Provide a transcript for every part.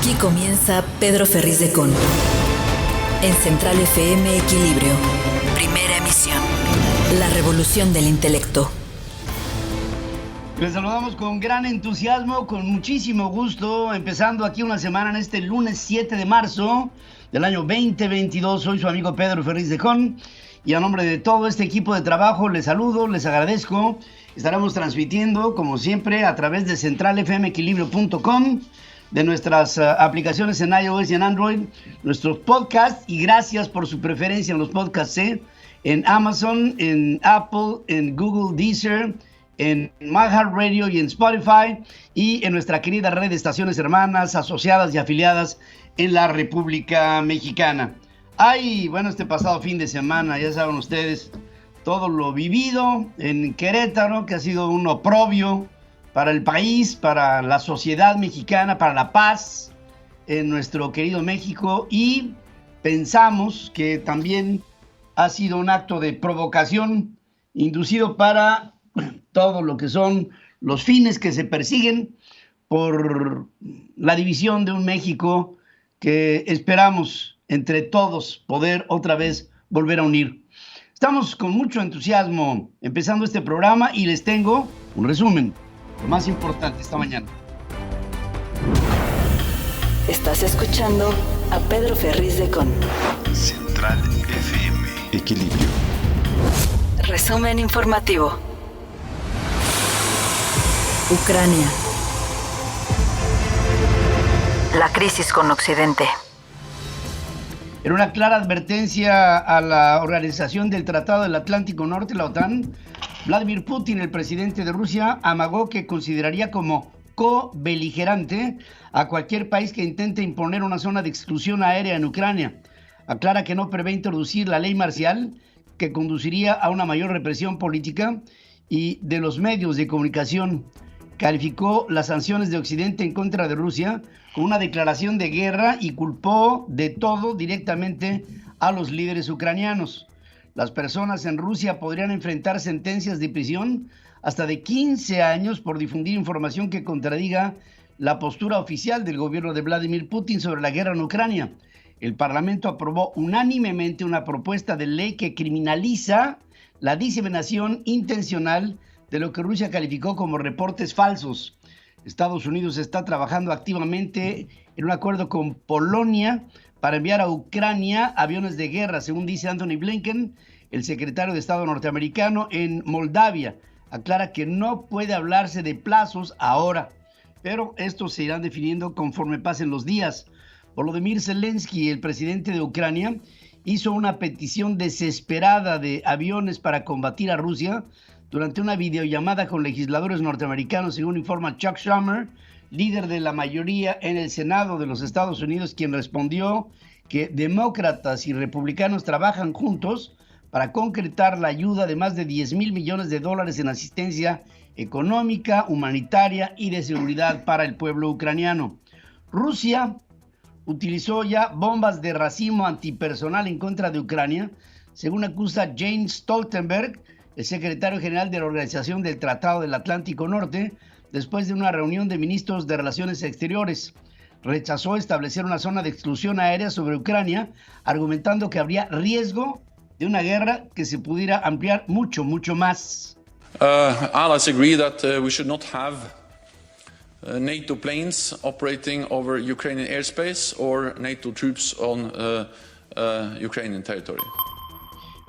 Aquí comienza Pedro Ferriz de Con. En Central FM Equilibrio. Primera emisión. La revolución del intelecto. Les saludamos con gran entusiasmo, con muchísimo gusto, empezando aquí una semana en este lunes 7 de marzo del año 2022. Soy su amigo Pedro Ferriz de Con y a nombre de todo este equipo de trabajo les saludo, les agradezco. Estaremos transmitiendo, como siempre, a través de centralfmequilibrio.com, de nuestras aplicaciones en iOS y en Android, nuestros podcasts, y gracias por su preferencia en los podcasts, en Amazon, en Apple, en Google, Deezer, en iHeartRadio y en Spotify, y en nuestra querida red de estaciones hermanas, asociadas y afiliadas en la República Mexicana. Este pasado fin de semana, ya saben ustedes, todo lo vivido en Querétaro, que ha sido un oprobio para el país, para la sociedad mexicana, para la paz en nuestro querido México, y pensamos que también ha sido un acto de provocación inducido para todo lo que son los fines que se persiguen por la división de un México que esperamos entre todos poder otra vez volver a unir. Estamos con mucho entusiasmo empezando este programa y les tengo un resumen, lo más importante esta mañana. Estás escuchando a Pedro Ferriz de Con. Central FM Equilibrio. Resumen informativo. Ucrania. La crisis con Occidente. En una clara advertencia a la Organización del Tratado del Atlántico Norte, la OTAN, Vladimir Putin, el presidente de Rusia, amagó que consideraría como co-beligerante a cualquier país que intente imponer una zona de exclusión aérea en Ucrania. Aclara que no prevé introducir la ley marcial, que conduciría a una mayor represión política y de los medios de comunicación. Calificó las sanciones de Occidente en contra de Rusia con una declaración de guerra y culpó de todo directamente a los líderes ucranianos. Las personas en Rusia podrían enfrentar sentencias de prisión hasta de 15 años por difundir información que contradiga la postura oficial del gobierno de Vladimir Putin sobre la guerra en Ucrania. El Parlamento aprobó unánimemente una propuesta de ley que criminaliza la diseminación intencional de lo que Rusia calificó como reportes falsos. Estados Unidos está trabajando activamente en un acuerdo con Polonia para enviar a Ucrania aviones de guerra, según dice Antony Blinken, el secretario de Estado norteamericano en Moldavia. Aclara que no puede hablarse de plazos ahora, pero estos se irán definiendo conforme pasen los días. Volodymyr Zelensky, el presidente de Ucrania, hizo una petición desesperada de aviones para combatir a Rusia durante una videollamada con legisladores norteamericanos, según informa Chuck Schumer, líder de la mayoría en el Senado de los Estados Unidos, quien respondió que demócratas y republicanos trabajan juntos para concretar la ayuda de más de 10 mil millones de dólares en asistencia económica, humanitaria y de seguridad para el pueblo ucraniano. Rusia utilizó ya bombas de racimo antipersonal en contra de Ucrania, según acusa Jens Stoltenberg, el secretario general de la Organización del Tratado del Atlántico Norte, después de una reunión de ministros de Relaciones Exteriores. Rechazó establecer una zona de exclusión aérea sobre Ucrania, argumentando que habría riesgo de una guerra que se pudiera ampliar mucho más. Allies agree that we should not have NATO planes operating over Ukrainian airspace or NATO troops on Ukrainian territory.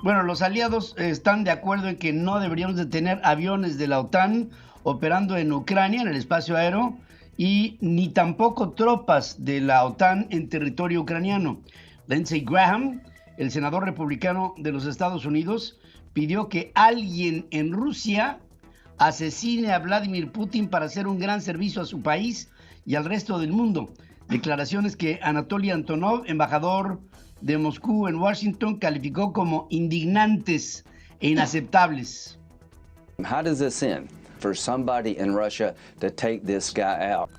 Bueno, los aliados están de acuerdo en que no deberíamos de tener aviones de la OTAN operando en Ucrania, en el espacio aéreo, y ni tampoco tropas de la OTAN en territorio ucraniano. Lindsey Graham, el senador republicano de los Estados Unidos, pidió que alguien en Rusia asesine a Vladimir Putin para hacer un gran servicio a su país y al resto del mundo. Declaraciones que Anatoly Antonov, embajador de Moscú en Washington, calificó como indignantes e inaceptables. How does this end for somebody in Russia to take this guy out?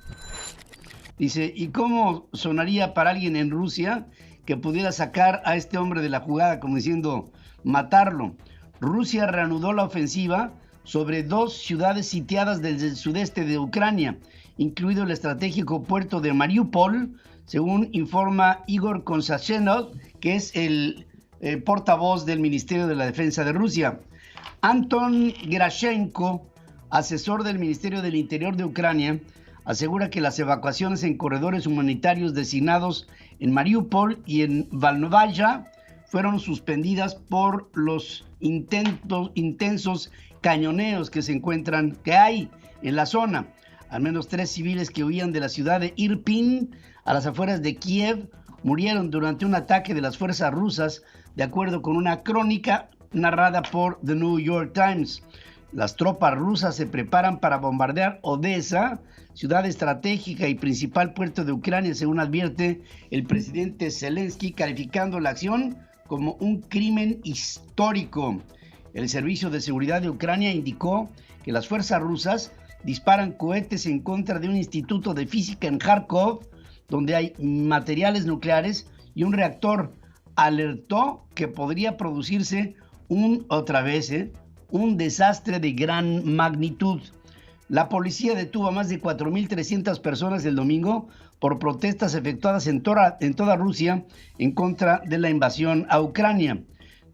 Dice, ¿y cómo sonaría para alguien en Rusia que pudiera sacar a este hombre de la jugada, como diciendo, matarlo? Rusia reanudó la ofensiva sobre 2 ciudades sitiadas desde el sudeste de Ucrania, incluido el estratégico puerto de Mariupol, según informa Igor Konstantinov, que es el portavoz del Ministerio de la Defensa de Rusia. Anton Gerashenko, asesor del Ministerio del Interior de Ucrania, asegura que las evacuaciones en corredores humanitarios designados en Mariupol y en Volnovaya fueron suspendidas por los intensos cañoneos que hay en la zona. Al menos 3 civiles que huían de la ciudad de Irpin, a las afueras de Kiev, murieron durante un ataque de las fuerzas rusas, de acuerdo con una crónica narrada por The New York Times. Las tropas rusas se preparan para bombardear Odessa, ciudad estratégica y principal puerto de Ucrania, según advierte el presidente Zelensky, calificando la acción como un crimen histórico. El Servicio de Seguridad de Ucrania indicó que las fuerzas rusas disparan cohetes en contra de un instituto de física en Kharkov, donde hay materiales nucleares y un reactor. Alertó que podría producirse un desastre de gran magnitud. La policía detuvo a más de 4.300 personas el domingo por protestas efectuadas en toda Rusia en contra de la invasión a Ucrania.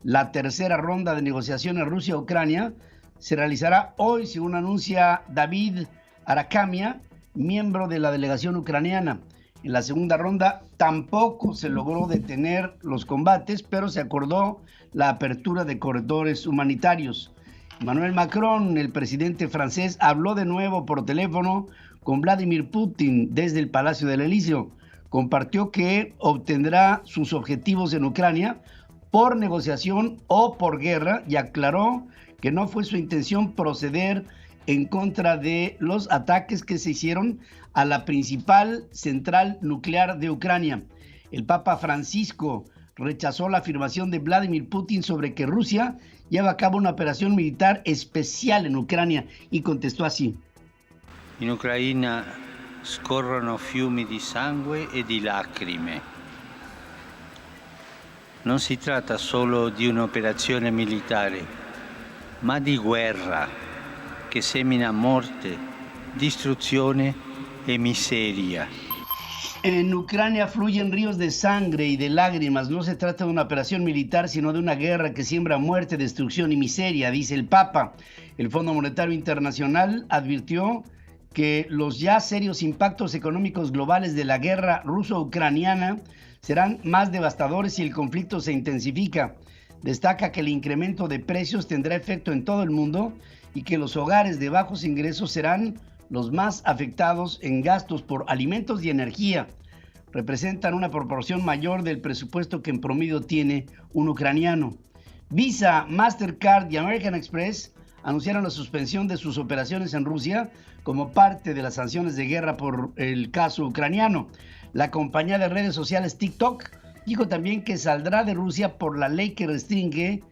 La tercera ronda de negociaciones Rusia-Ucrania se realizará hoy, según anuncia David Arakamia, miembro de la delegación ucraniana. En la segunda ronda tampoco se logró detener los combates, pero se acordó la apertura de corredores humanitarios. Emmanuel Macron, el presidente francés, habló de nuevo por teléfono con Vladimir Putin desde el Palacio del Elíseo. Compartió que obtendrá sus objetivos en Ucrania por negociación o por guerra y aclaró que no fue su intención proceder en contra de los ataques que se hicieron a la principal central nuclear de Ucrania. El Papa Francisco rechazó la afirmación de Vladimir Putin sobre que Rusia lleva a cabo una operación militar especial en Ucrania y contestó así. In Ucraina scorrono fiumi di sangue e di lacrime. Non si tratta solo di un'operazione militare, ma di guerra che semina morte, distruzione e miseria. En Ucrania fluyen ríos de sangre y de lágrimas. No se trata de una operación militar, sino de una guerra que siembra muerte, destrucción y miseria, dice el Papa. El Fondo Monetario Internacional advirtió que los ya serios impactos económicos globales de la guerra ruso-ucraniana serán más devastadores si el conflicto se intensifica. Destaca que el incremento de precios tendrá efecto en todo el mundo y que los hogares de bajos ingresos serán los más afectados en gastos por alimentos y energía. Representan una proporción mayor del presupuesto que en promedio tiene un ucraniano. Visa, Mastercard y American Express anunciaron la suspensión de sus operaciones en Rusia como parte de las sanciones de guerra por el caso ucraniano. La compañía de redes sociales TikTok dijo también que saldrá de Rusia por la ley que restringe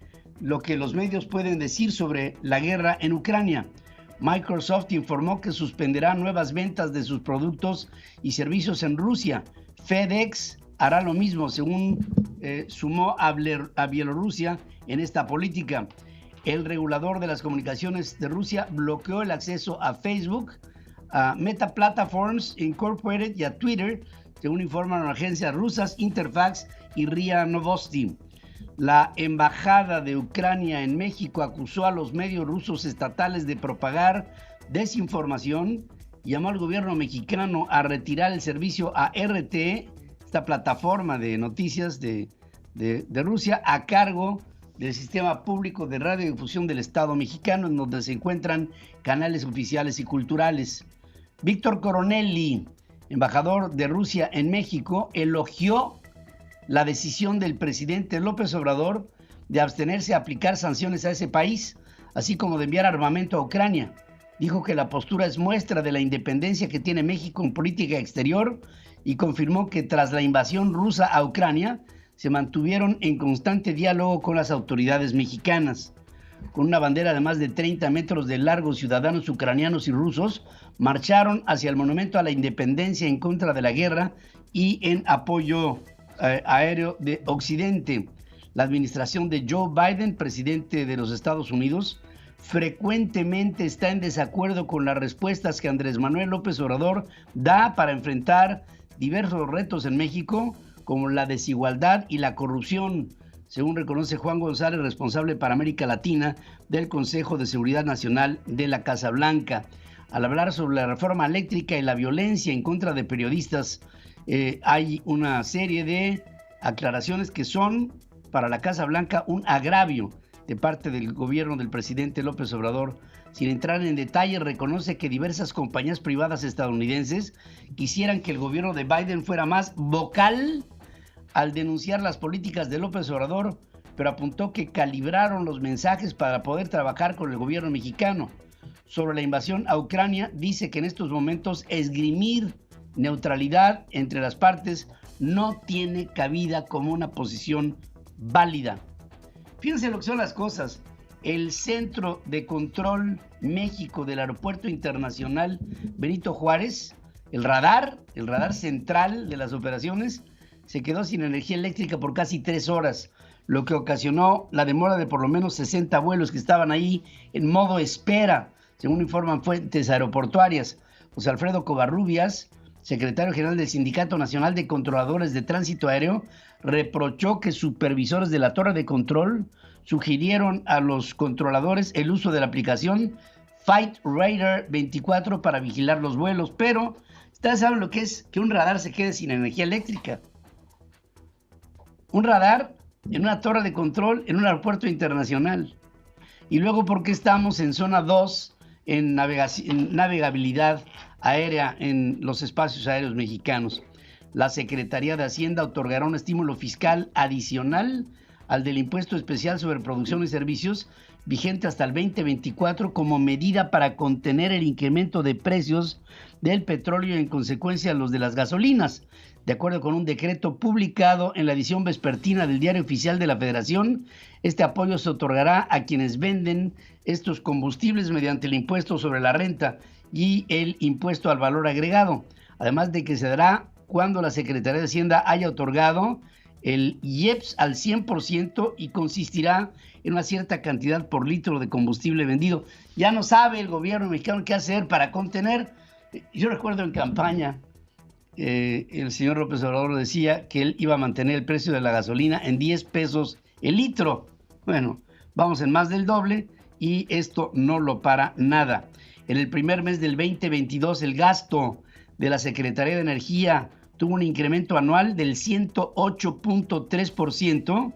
lo que los medios pueden decir sobre la guerra en Ucrania. Microsoft informó que suspenderá nuevas ventas de sus productos y servicios en Rusia. FedEx hará lo mismo, según sumó a Bielorrusia en esta política. El regulador de las comunicaciones de Rusia bloqueó el acceso a Facebook, a Meta Platforms Incorporated y a Twitter, según informan agencias rusas Interfax y RIA Novosti. La embajada de Ucrania en México acusó a los medios rusos estatales de propagar desinformación y llamó al gobierno mexicano a retirar el servicio a RT, esta plataforma de noticias de Rusia, a cargo del Sistema Público de Radiodifusión del Estado mexicano, en donde se encuentran canales oficiales y culturales. Víctor Coronelli, embajador de Rusia en México, elogió la decisión del presidente López Obrador de abstenerse a aplicar sanciones a ese país, así como de enviar armamento a Ucrania. Dijo que la postura es muestra de la independencia que tiene México en política exterior y confirmó que tras la invasión rusa a Ucrania se mantuvieron en constante diálogo con las autoridades mexicanas. Con una bandera de más de 30 metros de largo, ciudadanos ucranianos y rusos marcharon hacia el Monumento a la Independencia en contra de la guerra y en apoyo aéreo de Occidente. La administración de Joe Biden, presidente de los Estados Unidos, frecuentemente está en desacuerdo con las respuestas que Andrés Manuel López Obrador da para enfrentar diversos retos en México, como la desigualdad y la corrupción, según reconoce Juan González, responsable para América Latina del Consejo de Seguridad Nacional de la Casa Blanca. Al hablar sobre la reforma eléctrica y la violencia en contra de periodistas, hay una serie de aclaraciones que son para la Casa Blanca un agravio de parte del gobierno del presidente López Obrador. Sin entrar en detalle, reconoce que diversas compañías privadas estadounidenses quisieran que el gobierno de Biden fuera más vocal al denunciar las políticas de López Obrador, pero apuntó que calibraron los mensajes para poder trabajar con el gobierno mexicano. Sobre la invasión a Ucrania, dice que en estos momentos esgrimir neutralidad entre las partes no tiene cabida como una posición válida. Fíjense lo que son las cosas. El Centro de Control México del Aeropuerto Internacional Benito Juárez, el radar central de las operaciones, se quedó sin energía eléctrica por casi 3 horas, lo que ocasionó la demora de por lo menos 60 vuelos que estaban ahí en modo espera, según informan fuentes aeroportuarias. José Alfredo Covarrubias, secretario general del Sindicato Nacional de Controladores de Tránsito Aéreo, reprochó que supervisores de la torre de control sugirieron a los controladores el uso de la aplicación Flight Radar 24 para vigilar los vuelos, pero ustedes saben lo que es que un radar se quede sin energía eléctrica. Un radar en una torre de control en un aeropuerto internacional. Y luego, ¿por qué estamos en zona 2 en navegabilidad aérea en los espacios aéreos mexicanos? La Secretaría de Hacienda otorgará un estímulo fiscal adicional al del impuesto especial sobre producción y servicios vigente hasta el 2024 como medida para contener el incremento de precios del petróleo y en consecuencia los de las gasolinas. De acuerdo con un decreto publicado en la edición vespertina del Diario Oficial de la Federación, este apoyo se otorgará a quienes venden estos combustibles mediante el impuesto sobre la renta y el impuesto al valor agregado, además de que se dará cuando la Secretaría de Hacienda haya otorgado el IEPS al 100% y consistirá en una cierta cantidad por litro de combustible vendido. Ya no sabe el gobierno mexicano qué hacer para contener. Yo recuerdo en campaña, el señor López Obrador decía que él iba a mantener el precio de la gasolina en 10 pesos el litro. Bueno, vamos en más del doble y esto no lo para nada. En el primer mes del 2022, el gasto de la Secretaría de Energía tuvo un incremento anual del 108.3%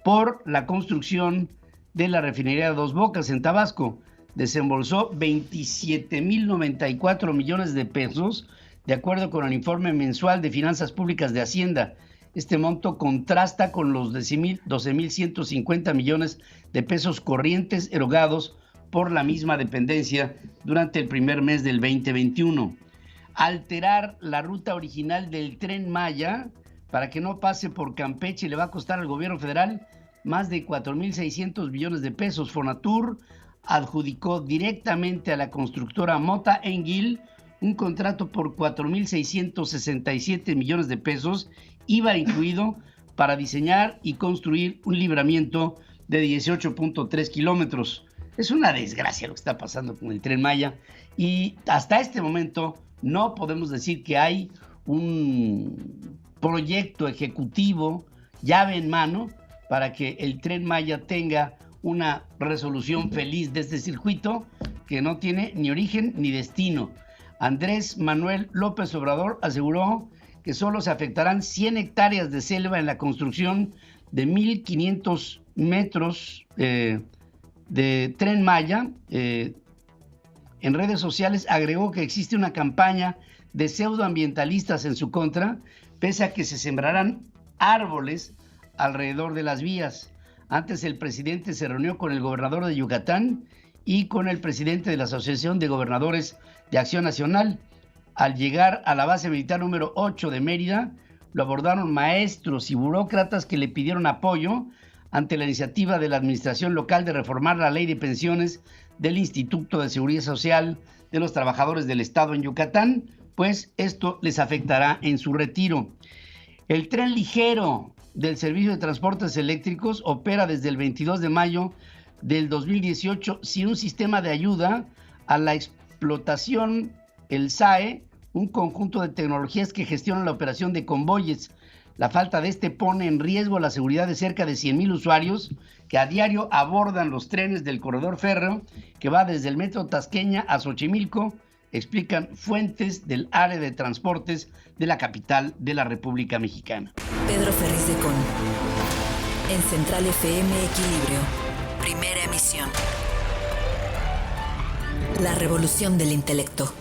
por la construcción de la refinería de Dos Bocas en Tabasco. Desembolsó 27.094 millones de pesos, de acuerdo con el informe mensual de Finanzas Públicas de Hacienda. Este monto contrasta con los 12.150 millones de pesos corrientes erogados por la misma dependencia durante el primer mes del 2021. Alterar la ruta original del Tren Maya para que no pase por Campeche le va a costar al gobierno federal más de 4.600 millones de pesos. Fonatur adjudicó directamente a la constructora Mota Engil un contrato por 4.667 millones de pesos, IVA incluido, para diseñar y construir un libramiento de 18.3 kilómetros. Es una desgracia lo que está pasando con el Tren Maya y hasta este momento no podemos decir que hay un proyecto ejecutivo, llave en mano, para que el Tren Maya tenga una resolución feliz de este circuito que no tiene ni origen ni destino. Andrés Manuel López Obrador aseguró que solo se afectarán 100 hectáreas de selva en la construcción de 1.500 metros de Tren Maya. En redes sociales agregó que existe una campaña de pseudoambientalistas en su contra, pese a que se sembrarán árboles alrededor de las vías. Antes el presidente se reunió con el gobernador de Yucatán y con el presidente de la Asociación de Gobernadores de Acción Nacional. Al llegar a la base militar número 8 de Mérida, lo abordaron maestros y burócratas que le pidieron apoyo ante la iniciativa de la administración local de reformar la ley de pensiones del Instituto de Seguridad Social de los Trabajadores del Estado en Yucatán, pues esto les afectará en su retiro. El tren ligero del Servicio de Transportes Eléctricos opera desde el 22 de mayo del 2018 sin un sistema de ayuda a la explotación, el SAE, un conjunto de tecnologías que gestionan la operación de convoyes. La falta de este pone en riesgo la seguridad de cerca de 100,000 usuarios que a diario abordan los trenes del corredor férreo que va desde el metro Tasqueña a Xochimilco, explican fuentes del área de transportes de la capital de la República Mexicana. Pedro Ferriz de Con. En Central FM Equilibrio. Primera emisión. La revolución del intelecto.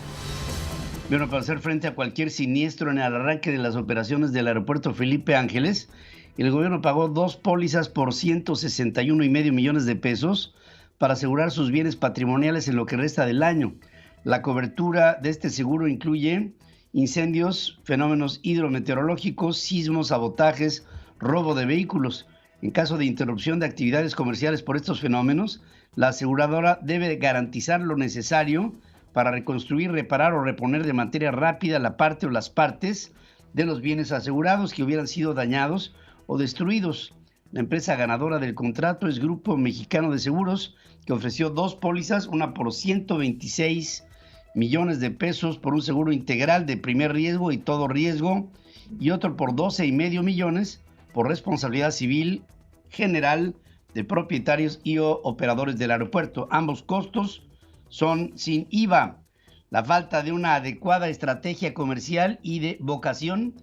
Bueno, para hacer frente a cualquier siniestro en el arranque de las operaciones del aeropuerto Felipe Ángeles, el gobierno pagó 2 pólizas por 161,5 millones de pesos para asegurar sus bienes patrimoniales en lo que resta del año. La cobertura de este seguro incluye incendios, fenómenos hidrometeorológicos, sismos, sabotajes, robo de vehículos. En caso de interrupción de actividades comerciales por estos fenómenos, la aseguradora debe garantizar lo necesario para reconstruir, reparar o reponer de manera rápida la parte o las partes de los bienes asegurados que hubieran sido dañados o destruidos. La empresa ganadora del contrato es Grupo Mexicano de Seguros, que ofreció 2 pólizas, una por 126 millones de pesos por un seguro integral de primer riesgo y todo riesgo, y otro por 12,5 millones por responsabilidad civil general de propietarios y o operadores del aeropuerto. Ambos costos son sin IVA. La falta de una adecuada estrategia comercial y de vocación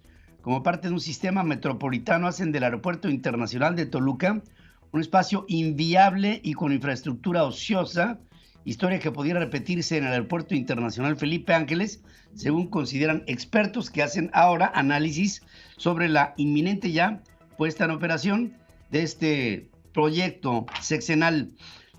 como parte de un sistema metropolitano hacen del Aeropuerto Internacional de Toluca un espacio inviable y con infraestructura ociosa, historia que pudiera repetirse en el Aeropuerto Internacional Felipe Ángeles, según consideran expertos que hacen ahora análisis sobre la inminente ya puesta en operación de este proyecto sexenal.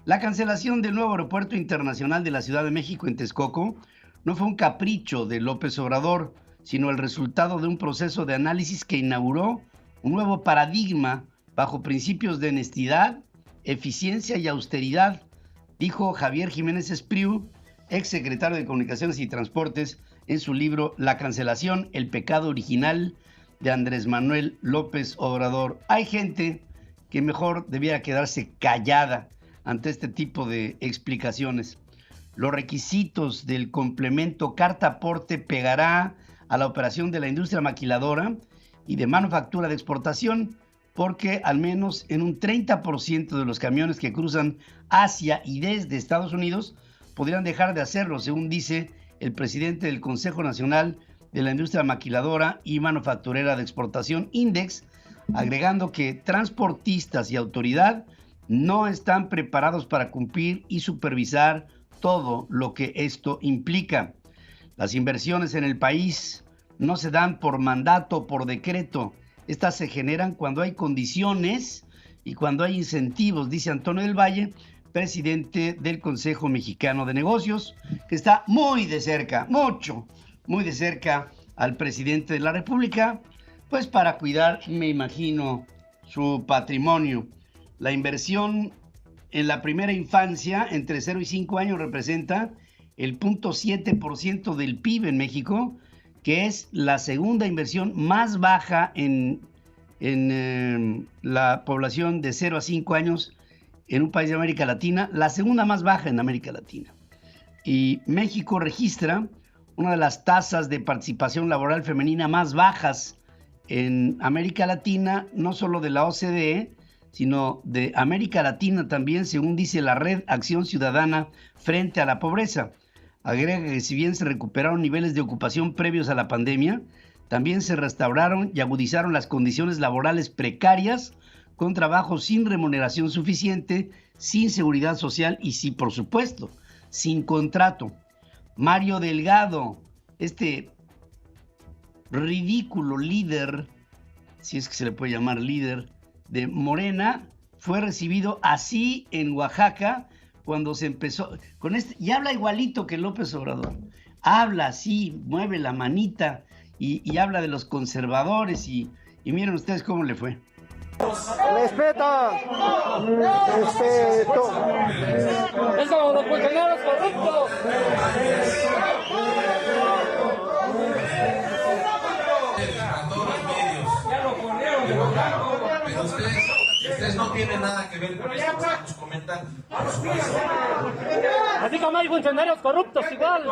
La cancelación del nuevo Aeropuerto Internacional de la Ciudad de México en Texcoco no fue un capricho de López Obrador, sino el resultado de un proceso de análisis que inauguró un nuevo paradigma bajo principios de honestidad, eficiencia y austeridad, dijo Javier Jiménez Espriu, exsecretario de Comunicaciones y Transportes, en su libro La cancelación, el pecado original de Andrés Manuel López Obrador. Hay gente que mejor debiera quedarse callada ante este tipo de explicaciones. Los requisitos del complemento carta-aporte pegará a la operación de la industria maquiladora y de manufactura de exportación, porque al menos en un 30% de los camiones que cruzan hacia y desde Estados Unidos podrían dejar de hacerlo, según dice el presidente del Consejo Nacional de la Industria Maquiladora y Manufacturera de Exportación, INDEX, agregando que transportistas y autoridad no están preparados para cumplir y supervisar todo lo que esto implica. Las inversiones en el país no se dan por mandato o por decreto. Estas se generan cuando hay condiciones y cuando hay incentivos, dice Antonio del Valle, presidente del Consejo Mexicano de Negocios, que está muy de cerca, muy de cerca al presidente de la República, pues para cuidar, me imagino, su patrimonio. La inversión en la primera infancia, entre 0 y 5 años, representa el 0.7% del PIB en México, que es la segunda inversión más baja en la población de 0 a 5 años en un país de América Latina, la segunda más baja en América Latina. Y México registra una de las tasas de participación laboral femenina más bajas en América Latina, no solo de la OCDE, sino de América Latina también, según dice la Red Acción Ciudadana Frente a la Pobreza. Agrega que si bien se recuperaron niveles de ocupación previos a la pandemia, también se restauraron y agudizaron las condiciones laborales precarias, con trabajo sin remuneración suficiente, sin seguridad social y sí, por supuesto, sin contrato. Mario Delgado, este ridículo líder, si es que se le puede llamar líder, de Morena, fue recibido así en Oaxaca cuando se empezó con este, y habla igualito que López Obrador, habla así, mueve la manita y habla de los conservadores y miren ustedes cómo le fue. ¡Respeto! ¡Eso, los funcionarios corruptos! A todos los medios. Ya lo corrieron de los bancos. Pero ustedes Ustedes no tienen nada que ver con esto que estamos comentando. Así como hay funcionarios corruptos igual.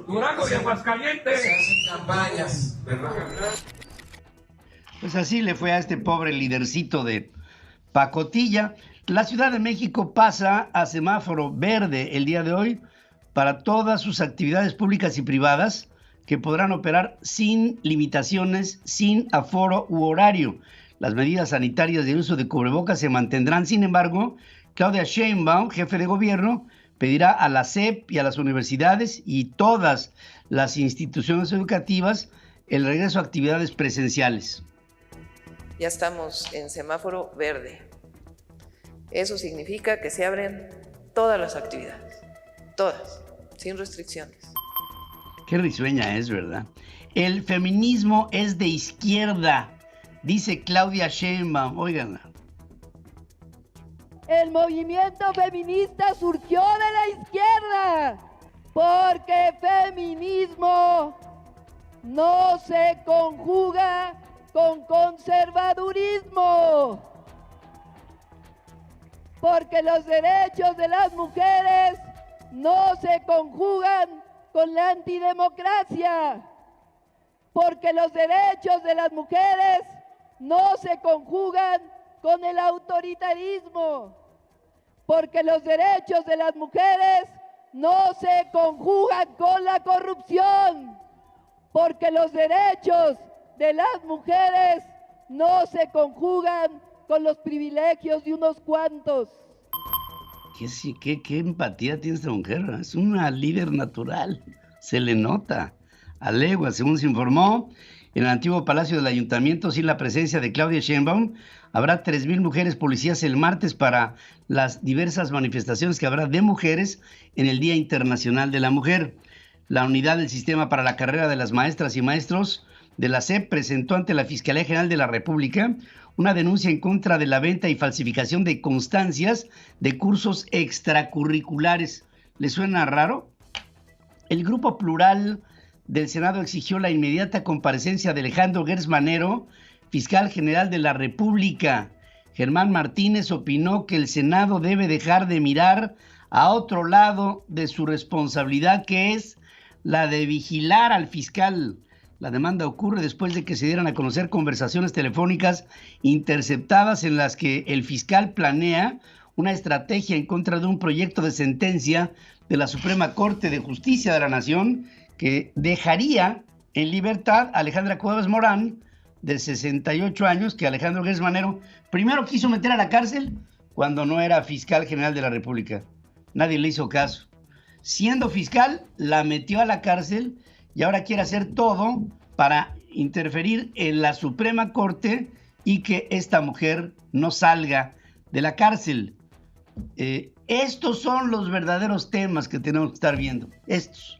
Durango y Aguascalientes. Se hacen campañas, ¿verdad? Pues así le fue a este pobre lidercito de pacotilla. La Ciudad de México pasa a semáforo verde el día de hoy para todas sus actividades públicas y privadas que podrán operar sin limitaciones, sin aforo u horario. Las medidas sanitarias de uso de cubrebocas se mantendrán. Sin embargo, Claudia Sheinbaum, jefe de gobierno, pedirá a la SEP y a las universidades y todas las instituciones educativas el regreso a actividades presenciales. Ya estamos en semáforo verde. Eso significa que se abren todas las actividades, todas, sin restricciones. Qué risueña es, ¿verdad? El feminismo es de izquierda, dice Claudia Sheinbaum. Óiganla. El movimiento feminista surgió de la izquierda, porque feminismo no se conjuga con conservadurismo, porque los derechos de las mujeres no se conjugan con la antidemocracia, porque los derechos de las mujeres no se conjugan con el autoritarismo, porque los derechos de las mujeres no se conjugan con la corrupción, porque los derechos de las mujeres no se conjugan con los privilegios de unos cuantos. ¿Qué empatía tiene esta mujer? Es una líder natural, se le nota. A leguas, según se informó, en el antiguo Palacio del Ayuntamiento, sin la presencia de Claudia Sheinbaum, habrá 3,000 mujeres policías el martes para las diversas manifestaciones que habrá de mujeres en el Día Internacional de la Mujer. La unidad del sistema para la carrera de las maestras y maestros de la SEP presentó ante la Fiscalía General de la República una denuncia en contra de la venta y falsificación de constancias de cursos extracurriculares. ¿Les suena raro? El Grupo Plural del Senado exigió la inmediata comparecencia de Alejandro Gertz Manero, fiscal general de la República. Germán Martínez opinó que el Senado debe dejar de mirar a otro lado de su responsabilidad, que es la de vigilar al fiscal. La demanda ocurre después de que se dieran a conocer conversaciones telefónicas interceptadas en las que el fiscal planea una estrategia en contra de un proyecto de sentencia de la Suprema Corte de Justicia de la Nación que dejaría en libertad a Alejandra Cuevas Morán, de 68 años, que Alejandro Gertz Manero primero quiso meter a la cárcel cuando no era fiscal general de la República. Nadie le hizo caso. Siendo fiscal, la metió a la cárcel y ahora quiere hacer todo para interferir en la Suprema Corte y que esta mujer no salga de la cárcel. Estos son los verdaderos temas que tenemos que estar viendo. Estos.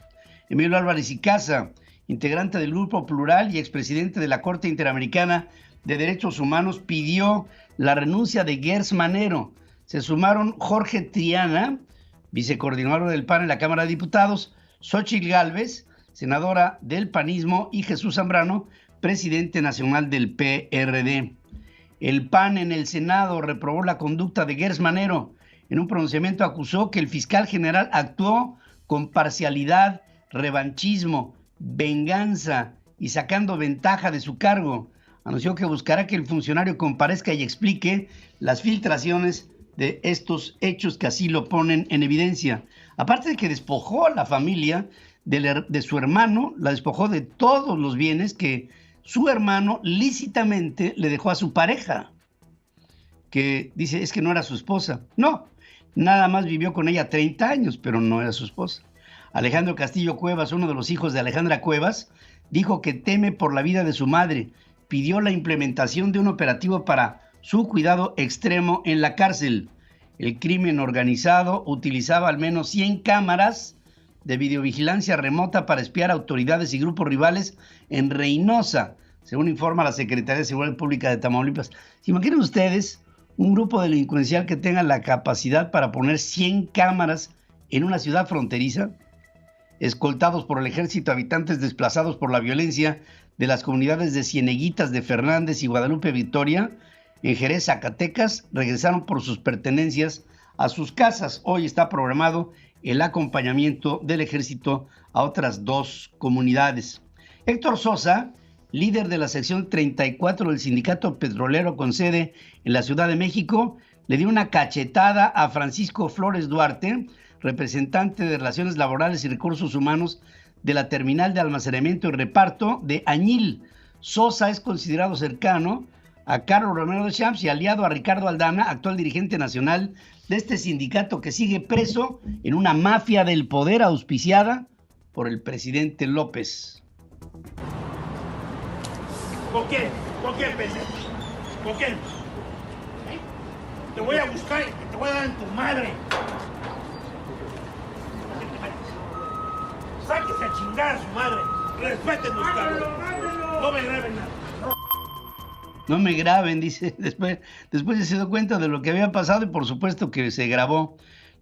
Emilio Álvarez y Casa, integrante del Grupo Plural y expresidente de la Corte Interamericana de Derechos Humanos, pidió la renuncia de Gertz Manero. Se sumaron Jorge Triana, vicecoordinador del PAN en la Cámara de Diputados, Xóchitl Gálvez, senadora del panismo, y Jesús Zambrano, presidente nacional del PRD. El PAN en el Senado reprobó la conducta de Gertz Manero. En un pronunciamiento acusó que el fiscal general actuó con parcialidad, revanchismo, venganza y sacando ventaja de su cargo. Anunció que buscará que el funcionario comparezca y explique las filtraciones de estos hechos que así lo ponen en evidencia. Aparte de que despojó a la familia de su hermano, la despojó de todos los bienes que su hermano lícitamente le dejó a su pareja, que dice es que no era su esposa. No, nada más vivió con ella 30 años, pero no era su esposa. Alejandro Castillo Cuevas, uno de los hijos de Alejandra Cuevas, dijo que teme por la vida de su madre. Pidió la implementación de un operativo para su cuidado extremo en la cárcel. El crimen organizado utilizaba al menos 100 cámaras de videovigilancia remota para espiar a autoridades y grupos rivales en Reynosa, según informa la Secretaría de Seguridad Pública de Tamaulipas. ¿Se imaginan ustedes un grupo delincuencial que tenga la capacidad para poner 100 cámaras en una ciudad fronteriza? Escoltados por el ejército, habitantes desplazados por la violencia de las comunidades de Cieneguitas de Fernández y Guadalupe Victoria, en Jerez, Zacatecas, regresaron por sus pertenencias a sus casas. Hoy está programado el acompañamiento del ejército a otras 2 comunidades. Héctor Sosa, líder de la sección 34 del Sindicato Petrolero con sede en la Ciudad de México, le dio una cachetada a Francisco Flores Duarte, representante de Relaciones Laborales y Recursos Humanos de la Terminal de Almacenamiento y Reparto de Añil. Sosa es considerado cercano a Carlos Romero de Champs y aliado a Ricardo Aldana, actual dirigente nacional de este sindicato que sigue preso en una mafia del poder auspiciada por el presidente López. ¿Con quién? ¿Con quién, pendejo? ¿Con quién? Te voy a buscar y te voy a dar en tu madre. Sáquese a chingar a su madre. Respétenos, cabrón. No me graben nada. No me graben, dice, después se dio cuenta de lo que había pasado y por supuesto que se grabó.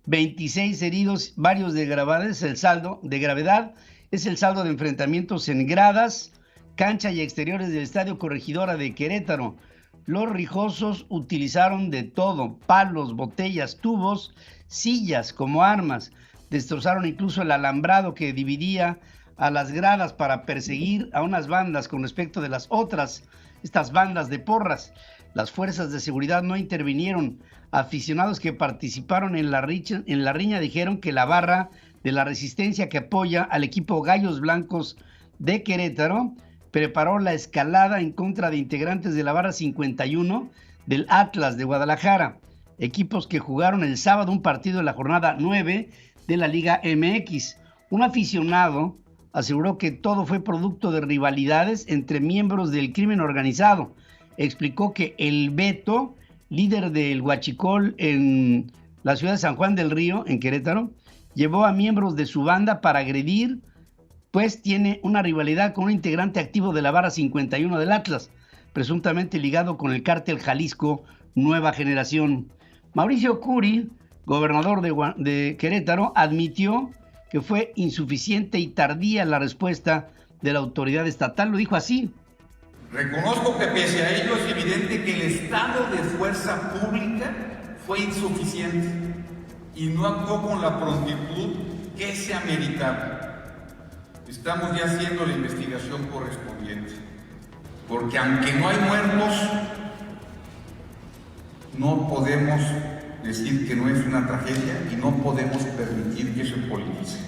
26 heridos, varios de gravedad, es el saldo de enfrentamientos en gradas, cancha y exteriores del Estadio Corregidora de Querétaro. Los rijosos utilizaron de todo, palos, botellas, tubos, sillas como armas. Destrozaron incluso el alambrado que dividía a las gradas para perseguir a unas bandas con respecto de las otras, estas bandas de porras. Las fuerzas de seguridad no intervinieron. Aficionados que participaron en la riña dijeron que la barra de la Resistencia que apoya al equipo Gallos Blancos de Querétaro preparó la escalada en contra de integrantes de la barra 51 del Atlas de Guadalajara, equipos que jugaron el sábado un partido de la jornada 9 de la Liga MX. Un aficionado aseguró que todo fue producto de rivalidades entre miembros del crimen organizado. Explicó que el Beto, líder del Huachicol en la ciudad de San Juan del Río, en Querétaro, llevó a miembros de su banda para agredir, pues tiene una rivalidad con un integrante activo de la barra 51 del Atlas, presuntamente ligado con el cártel Jalisco Nueva Generación. Mauricio Curi, gobernador de Querétaro, admitió que fue insuficiente y tardía la respuesta de la autoridad estatal. Lo dijo así: reconozco que pese a ello es evidente que el estado de fuerza pública fue insuficiente y no actuó con la prontitud que se ameritaba. Estamos ya haciendo la investigación correspondiente, porque aunque no hay muertos, no podemos decir que no es una tragedia y no podemos permitir que se politice.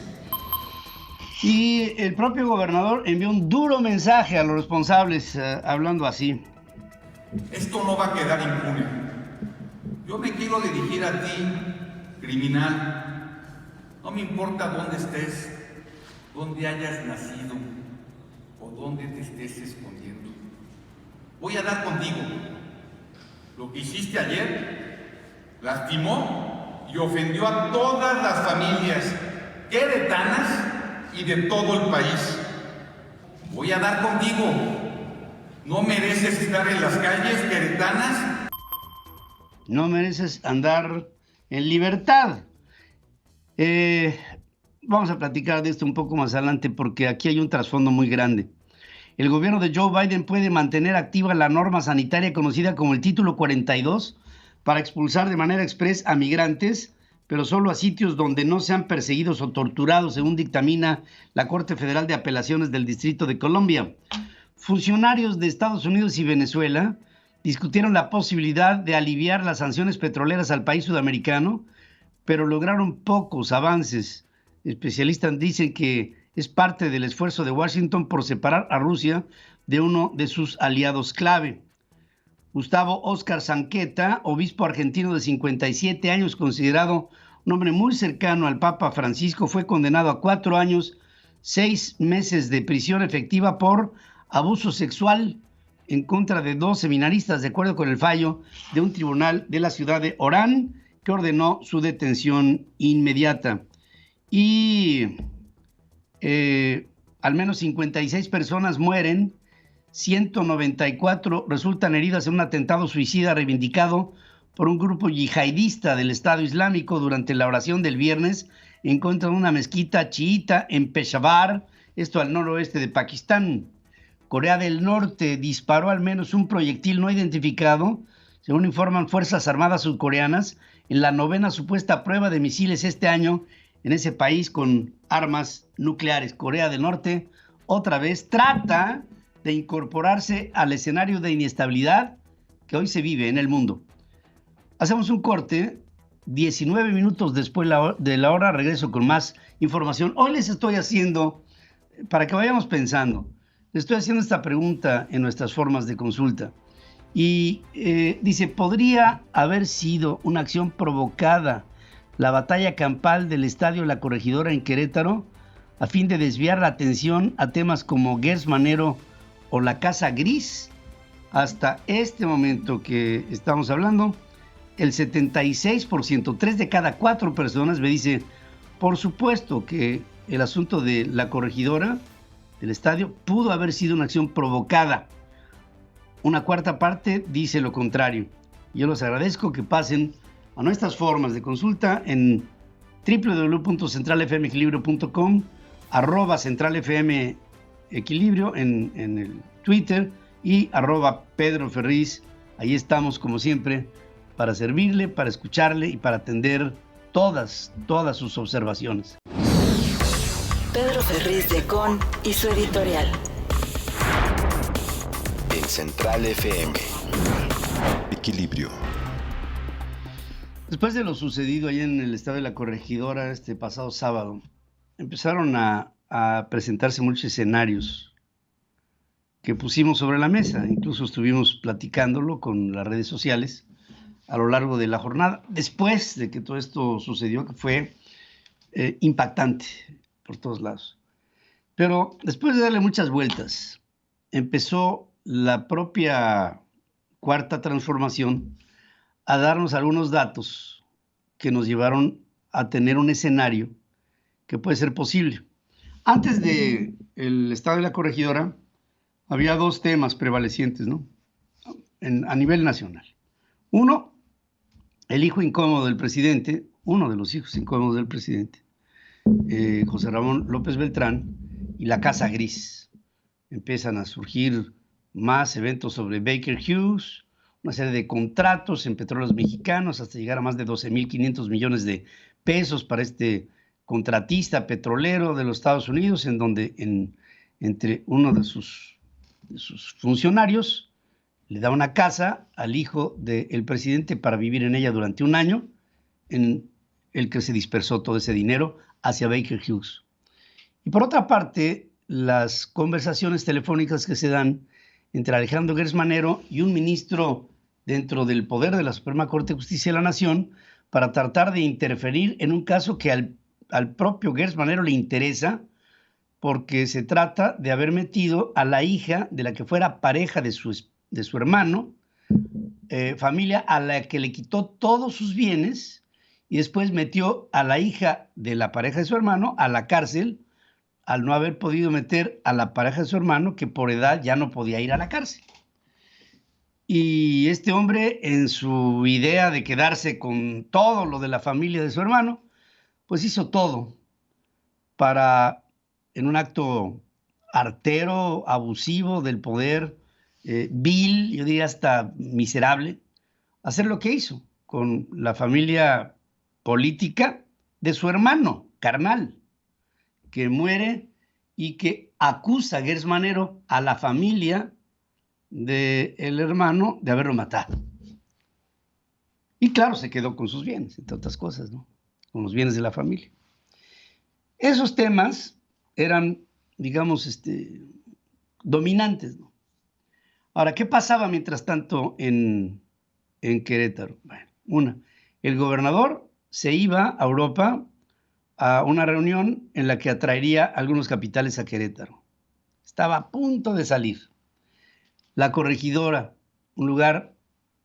Y el propio gobernador envió un duro mensaje a los responsables, hablando así: esto no va a quedar impune. Yo me quiero dirigir a ti, criminal. No me importa dónde estés, dónde hayas nacido o dónde te estés escondiendo. Voy a dar contigo. Lo que hiciste ayer lastimó y ofendió a todas las familias queretanas y de todo el país. Voy a dar contigo. No mereces estar en las calles queretanas. No mereces andar en libertad. Vamos a platicar de esto un poco más adelante porque aquí hay un trasfondo muy grande. El gobierno de Joe Biden puede mantener activa la norma sanitaria conocida como el Título 42 para expulsar de manera express a migrantes, pero solo a sitios donde no sean perseguidos o torturados, según dictamina la Corte Federal de Apelaciones del Distrito de Columbia. Funcionarios de Estados Unidos y Venezuela discutieron la posibilidad de aliviar las sanciones petroleras al país sudamericano, pero lograron pocos avances. Especialistas dicen que es parte del esfuerzo de Washington por separar a Rusia de uno de sus aliados clave. Gustavo Óscar Zanqueta, obispo argentino de 57 años, considerado un hombre muy cercano al Papa Francisco, fue condenado a 4 años, 6 meses de prisión efectiva por abuso sexual en contra de 2 seminaristas, de acuerdo con el fallo de un tribunal de la ciudad de Orán, que ordenó su detención inmediata. Y al menos 56 personas mueren, 194 resultan heridas en un atentado suicida reivindicado por un grupo yihadista del Estado Islámico durante la oración del viernes en contra de una mezquita chiita en Peshawar, esto al noroeste de Pakistán. Corea del Norte disparó al menos un proyectil no identificado, Según informan Fuerzas Armadas surcoreanas, en la 9ª supuesta prueba de misiles este año en ese país con armas nucleares. Corea del Norte otra vez trata de incorporarse al escenario de inestabilidad que hoy se vive en el mundo. Hacemos un corte, 19 minutos después de la hora regreso con más información. Hoy les estoy haciendo, para que vayamos pensando, les estoy haciendo esta pregunta en nuestras formas de consulta. Y dice, ¿podría haber sido una acción provocada la batalla campal del Estadio La Corregidora en Querétaro a fin de desviar la atención a temas como Gers Manero o la Casa Gris? Hasta este momento que estamos hablando, el 76%, 3 de cada 4 personas me dice, por supuesto que el asunto de La Corregidora, del estadio, pudo haber sido una acción provocada. Una cuarta parte dice lo contrario. Yo les agradezco que pasen a nuestras formas de consulta en www.centralfmequilibrio.com, @centralfmequilibrio en el Twitter y @Pedro Ferriz. Ahí estamos como siempre para servirle, para escucharle y para atender todas sus observaciones. Pedro Ferriz de Con y su editorial. En Central FM. Equilibrio. Después de lo sucedido ahí en el Estadio de La Corregidora este pasado sábado, empezaron a presentarse muchos escenarios que pusimos sobre la mesa. Incluso estuvimos platicándolo con las redes sociales a lo largo de la jornada, después de que todo esto sucedió, que fue impactante por todos lados. Pero después de darle muchas vueltas, empezó la propia Cuarta Transformación a darnos algunos datos que nos llevaron a tener un escenario que puede ser posible. Antes del Estado de la Corregidora, había 2 temas prevalecientes, ¿no? A nivel nacional. Uno, el hijo incómodo del presidente, uno de los hijos incómodos del presidente, José Ramón López Beltrán, y la Casa Gris. Empiezan a surgir más eventos sobre Baker Hughes, una serie de contratos en Petróleos Mexicanos, hasta llegar a más de 12.500 millones de pesos para este contratista petrolero de los Estados Unidos, en donde entre uno de sus funcionarios le da una casa al hijo del presidente para vivir en ella durante un año, en el que se dispersó todo ese dinero hacia Baker Hughes. Y por otra parte, las conversaciones telefónicas que se dan entre Alejandro Gers Manero y un ministro dentro del poder de la Suprema Corte de Justicia de la Nación para tratar de interferir en un caso que al propio Gers Manero le interesa, porque se trata de haber metido a la hija de la que fuera pareja de su hermano, familia a la que le quitó todos sus bienes, y después metió a la hija de la pareja de su hermano a la cárcel, al no haber podido meter a la pareja de su hermano, que por edad ya no podía ir a la cárcel. Y este hombre, en su idea de quedarse con todo lo de la familia de su hermano, pues hizo todo para, en un acto artero, abusivo del poder, vil, yo diría hasta miserable, hacer lo que hizo con la familia política de su hermano carnal, que muere y que acusa a Gers Manero a la familia del hermano de haberlo matado. Y claro, se quedó con sus bienes, entre otras cosas, ¿no? Con los bienes de la familia. Esos temas eran, digamos, dominantes, ¿no? Ahora, ¿qué pasaba mientras tanto en Querétaro? Bueno, el gobernador se iba a Europa a una reunión en la que atraería algunos capitales a Querétaro. Estaba a punto de salir. La Corregidora, un lugar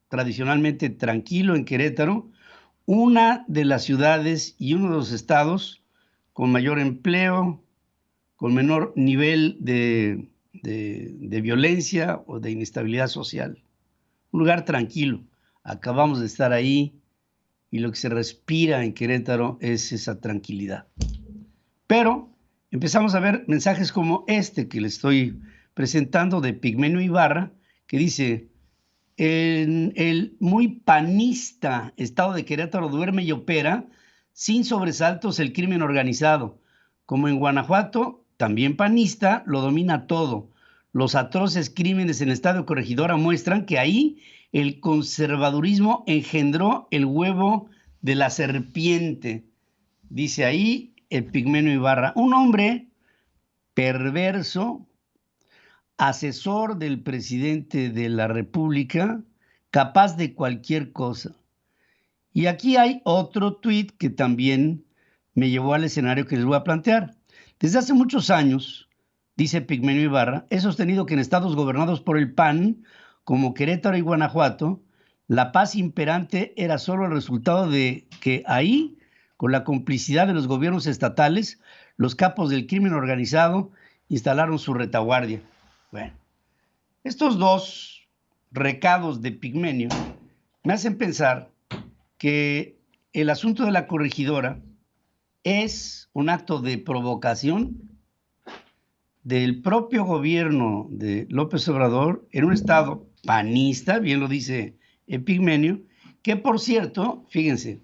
tradicionalmente tranquilo en Querétaro, una de las ciudades y uno de los estados con mayor empleo, con menor nivel de violencia o de inestabilidad social. Un lugar tranquilo. Acabamos de estar ahí y lo que se respira en Querétaro es esa tranquilidad. Pero empezamos a ver mensajes como este que le estoy presentando de Pigmenio Ibarra, que dice: En el muy panista estado de Querétaro duerme y opera sin sobresaltos el crimen organizado. Como en Guanajuato, también panista, lo domina todo. Los atroces crímenes en el estado de Corregidora muestran que ahí el conservadurismo engendró el huevo de la serpiente. Dice ahí el Pigmenio Ibarra, un hombre perverso, asesor del presidente de la República, capaz de cualquier cosa. Y aquí hay otro tuit que también me llevó al escenario que les voy a plantear. Desde hace muchos años, dice Pigmenio Ibarra, he sostenido que en estados gobernados por el PAN, como Querétaro y Guanajuato, la paz imperante era solo el resultado de que ahí, con la complicidad de los gobiernos estatales, los capos del crimen organizado instalaron su retaguardia. Bueno, estos dos recados de Pigmenio me hacen pensar que el asunto de la corregidora es un acto de provocación del propio gobierno de López Obrador en un estado panista, bien lo dice Pigmenio, que por cierto, fíjense,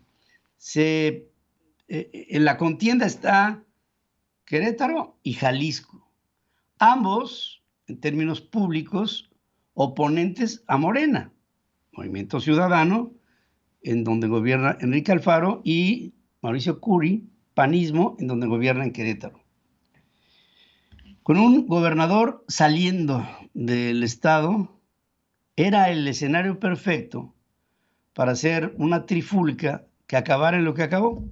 en la contienda está Querétaro y Jalisco, ambos, en términos públicos, oponentes a Morena, Movimiento Ciudadano, en donde gobierna Enrique Alfaro, y Mauricio Curi, panismo, en donde gobierna en Querétaro. Con un gobernador saliendo del estado, era el escenario perfecto para hacer una trifulca que acabara en lo que acabó,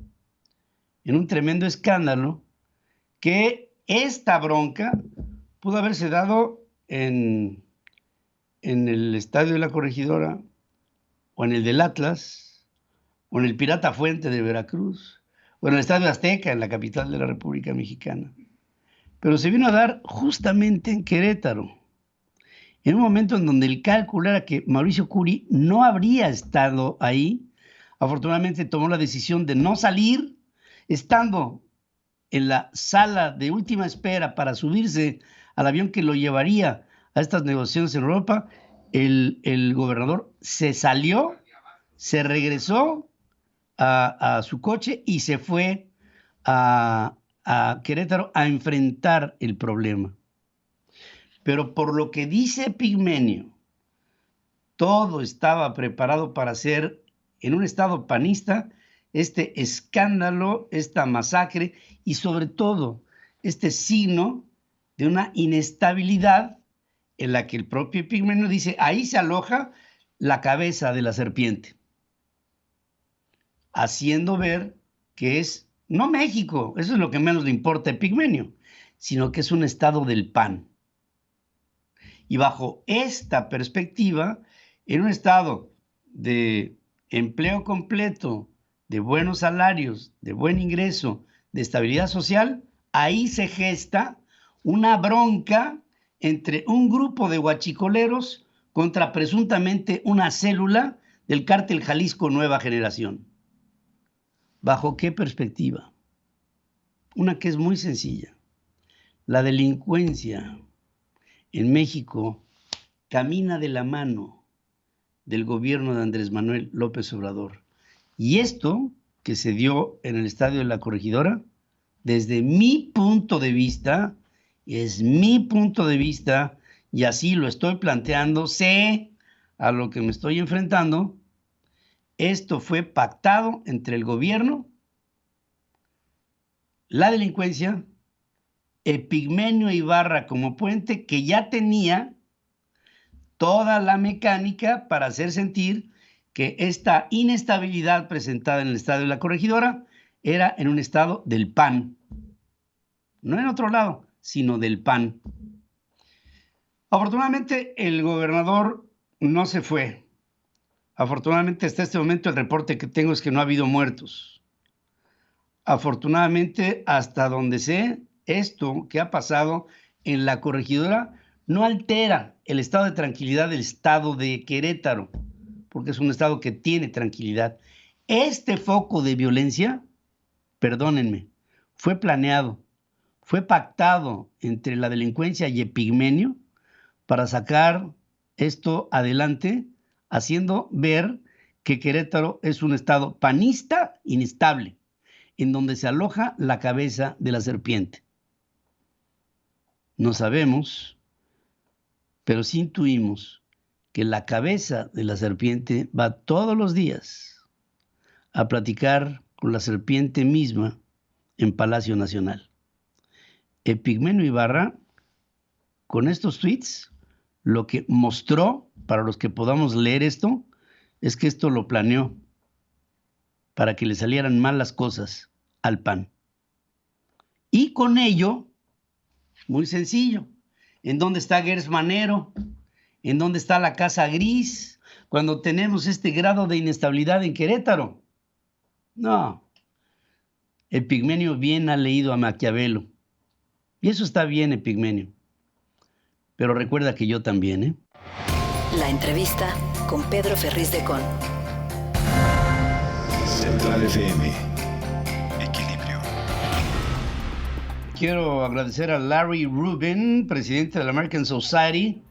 en un tremendo escándalo, que esta bronca pudo haberse dado en el estadio de la Corregidora, o en el del Atlas, o en el Pirata Fuente de Veracruz, o en el Estadio Azteca, en la capital de la República Mexicana. Pero se vino a dar justamente en Querétaro, en un momento en donde el cálculo era que Mauricio Curi no habría estado ahí. Afortunadamente tomó la decisión de no salir, estando en la sala de última espera para subirse al avión que lo llevaría a estas negociaciones en Europa. El gobernador se salió, se regresó a su coche y se fue a Querétaro a enfrentar el problema. Pero por lo que dice Pigmenio, todo estaba preparado para hacer en un estado panista este escándalo, esta masacre y sobre todo este signo de una inestabilidad en la que el propio Pigmenio dice, ahí se aloja la cabeza de la serpiente, haciendo ver que es no México, eso es lo que menos le importa a Pigmenio, sino que es un estado del PAN. Y bajo esta perspectiva, en un estado de empleo completo, de buenos salarios, de buen ingreso, de estabilidad social, ahí se gesta una bronca entre un grupo de huachicoleros contra presuntamente una célula del cártel Jalisco Nueva Generación. ¿Bajo qué perspectiva? Una que es muy sencilla. La delincuencia en México camina de la mano del gobierno de Andrés Manuel López Obrador. Y esto que se dio en el estadio de la Corregidora, desde mi punto de vista, es mi punto de vista, y así lo estoy planteando, sé a lo que me estoy enfrentando. Esto fue pactado entre el gobierno, la delincuencia, Pigmenio Ibarra como puente, que ya tenía toda la mecánica para hacer sentir que esta inestabilidad presentada en el estadio de la Corregidora era en un estado del PAN. No en otro lado, sino del PAN. Afortunadamente, el gobernador no se fue. Afortunadamente, hasta este momento el reporte que tengo es que no ha habido muertos. Afortunadamente, hasta donde sé, esto que ha pasado en la Corregidora no altera el estado de tranquilidad del estado de Querétaro, porque es un estado que tiene tranquilidad. Este foco de violencia, perdónenme, fue planeado, fue pactado entre la delincuencia y Pigmenio para sacar esto adelante haciendo ver que Querétaro es un estado panista inestable, en donde se aloja la cabeza de la serpiente. No sabemos, pero sí intuimos que la cabeza de la serpiente va todos los días a platicar con la serpiente misma en Palacio Nacional. Epigmenio Ibarra, con estos tweets, lo que mostró, para los que podamos leer esto, es que esto lo planeó para que le salieran mal las cosas al PAN. Y con ello, muy sencillo, ¿en dónde está Gers Manero? ¿En dónde está la Casa Gris? Cuando tenemos este grado de inestabilidad en Querétaro. No. Epigmenio bien ha leído a Maquiavelo. Y eso está bien, Epigmenio. Pero recuerda que yo también, ¿eh? La entrevista con Pedro Ferriz de Con. Central FM. Equilibrio. Quiero agradecer a Larry Rubin, presidente de la American Society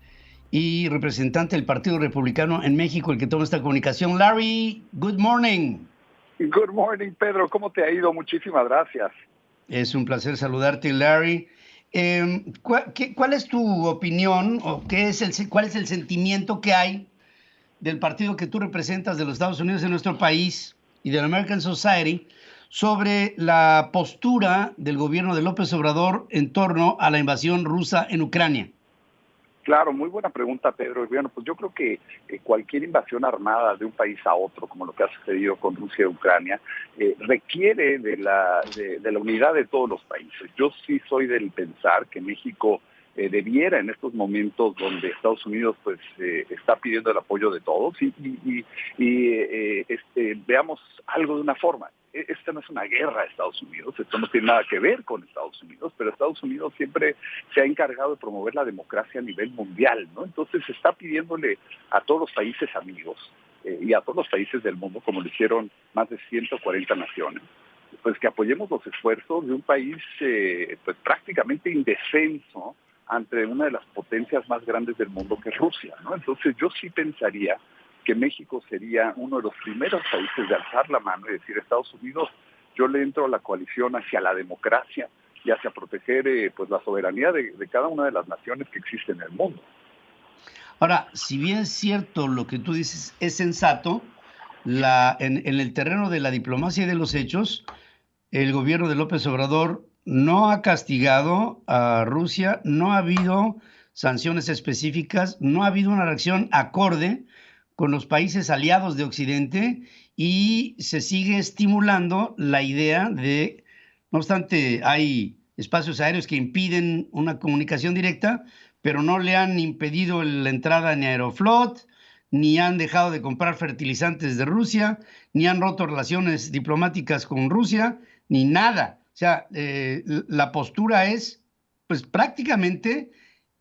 y representante del Partido Republicano en México, el que toma esta comunicación. Larry, good morning. Good morning, Pedro. ¿Cómo te ha ido? Muchísimas gracias. Es un placer saludarte, Larry. ¿Cuál es tu opinión o cuál es el sentimiento que hay del partido que tú representas de los Estados Unidos en nuestro país y de la American Society sobre la postura del gobierno de López Obrador en torno a la invasión rusa en Ucrania? Claro, muy buena pregunta, Pedro. Bueno, pues yo creo que cualquier invasión armada de un país a otro, como lo que ha sucedido con Rusia y Ucrania, requiere de la unidad de todos los países. Yo sí soy del pensar que México debiera, en estos momentos donde Estados Unidos pues está pidiendo el apoyo de todos, veamos algo de una forma. Esta no es una guerra de Estados Unidos, esto no tiene nada que ver con Estados Unidos, pero Estados Unidos siempre se ha encargado de promover la democracia a nivel mundial, ¿no? Entonces se está pidiéndole a todos los países amigos y a todos los países del mundo, como lo hicieron más de 140 naciones, pues que apoyemos los esfuerzos de un país pues prácticamente indefenso ante una de las potencias más grandes del mundo, que es Rusia, ¿no? Entonces yo sí pensaría que México sería uno de los primeros países de alzar la mano y decir: Estados Unidos, yo le entro a la coalición hacia la democracia y hacia proteger pues la soberanía de cada una de las naciones que existen en el mundo. Ahora, si bien es cierto lo que tú dices es sensato, en el terreno de la diplomacia y de los hechos, el gobierno de López Obrador no ha castigado a Rusia, no ha habido sanciones específicas, no ha habido una reacción acorde con los países aliados de Occidente, y se sigue estimulando la idea de, no obstante, hay espacios aéreos que impiden una comunicación directa, pero no le han impedido la entrada ni a Aeroflot, ni han dejado de comprar fertilizantes de Rusia, ni han roto relaciones diplomáticas con Rusia, ni nada. O sea, la postura es, pues prácticamente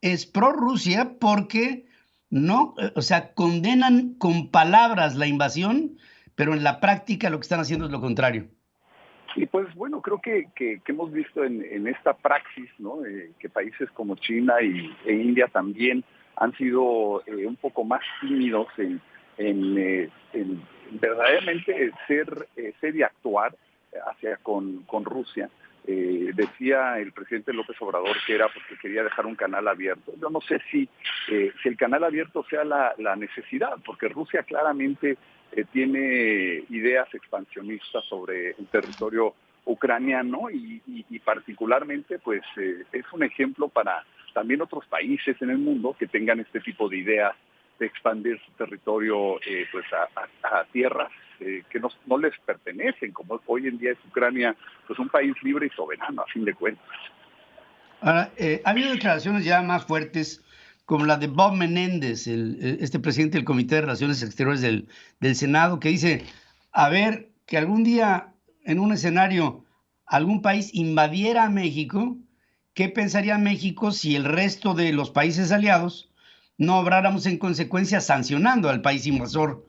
es pro Rusia, porque no, o sea, condenan con palabras la invasión, pero en la práctica lo que están haciendo es lo contrario. Y pues bueno, creo que hemos visto en esta praxis, ¿no? Que países como China e India también han sido un poco más tímidos en verdaderamente ser y actuar hacia con Rusia. Decía el presidente López Obrador que era porque quería dejar un canal abierto. Yo no sé si el canal abierto sea la necesidad, porque Rusia claramente tiene ideas expansionistas sobre el territorio ucraniano y particularmente pues es un ejemplo para también otros países en el mundo que tengan este tipo de ideas de expandir su territorio pues a tierras que no les pertenecen, como hoy en día es Ucrania, pues un país libre y soberano, a fin de cuentas. Ahora, ha habido declaraciones ya más fuertes, como la de Bob Menéndez, este presidente del Comité de Relaciones Exteriores del Senado, que dice, a ver, que algún día en un escenario algún país invadiera a México, ¿qué pensaría México si el resto de los países aliados no obráramos en consecuencia sancionando al país invasor?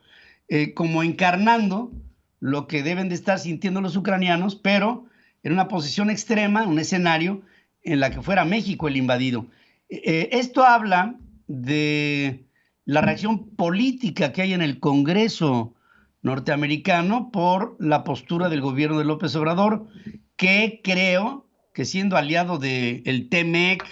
Como encarnando lo que deben de estar sintiendo los ucranianos, pero en una posición extrema, un escenario en la que fuera México el invadido. Esto habla de la reacción política que hay en el Congreso norteamericano por la postura del gobierno de López Obrador, que creo que siendo aliado del TEMEC,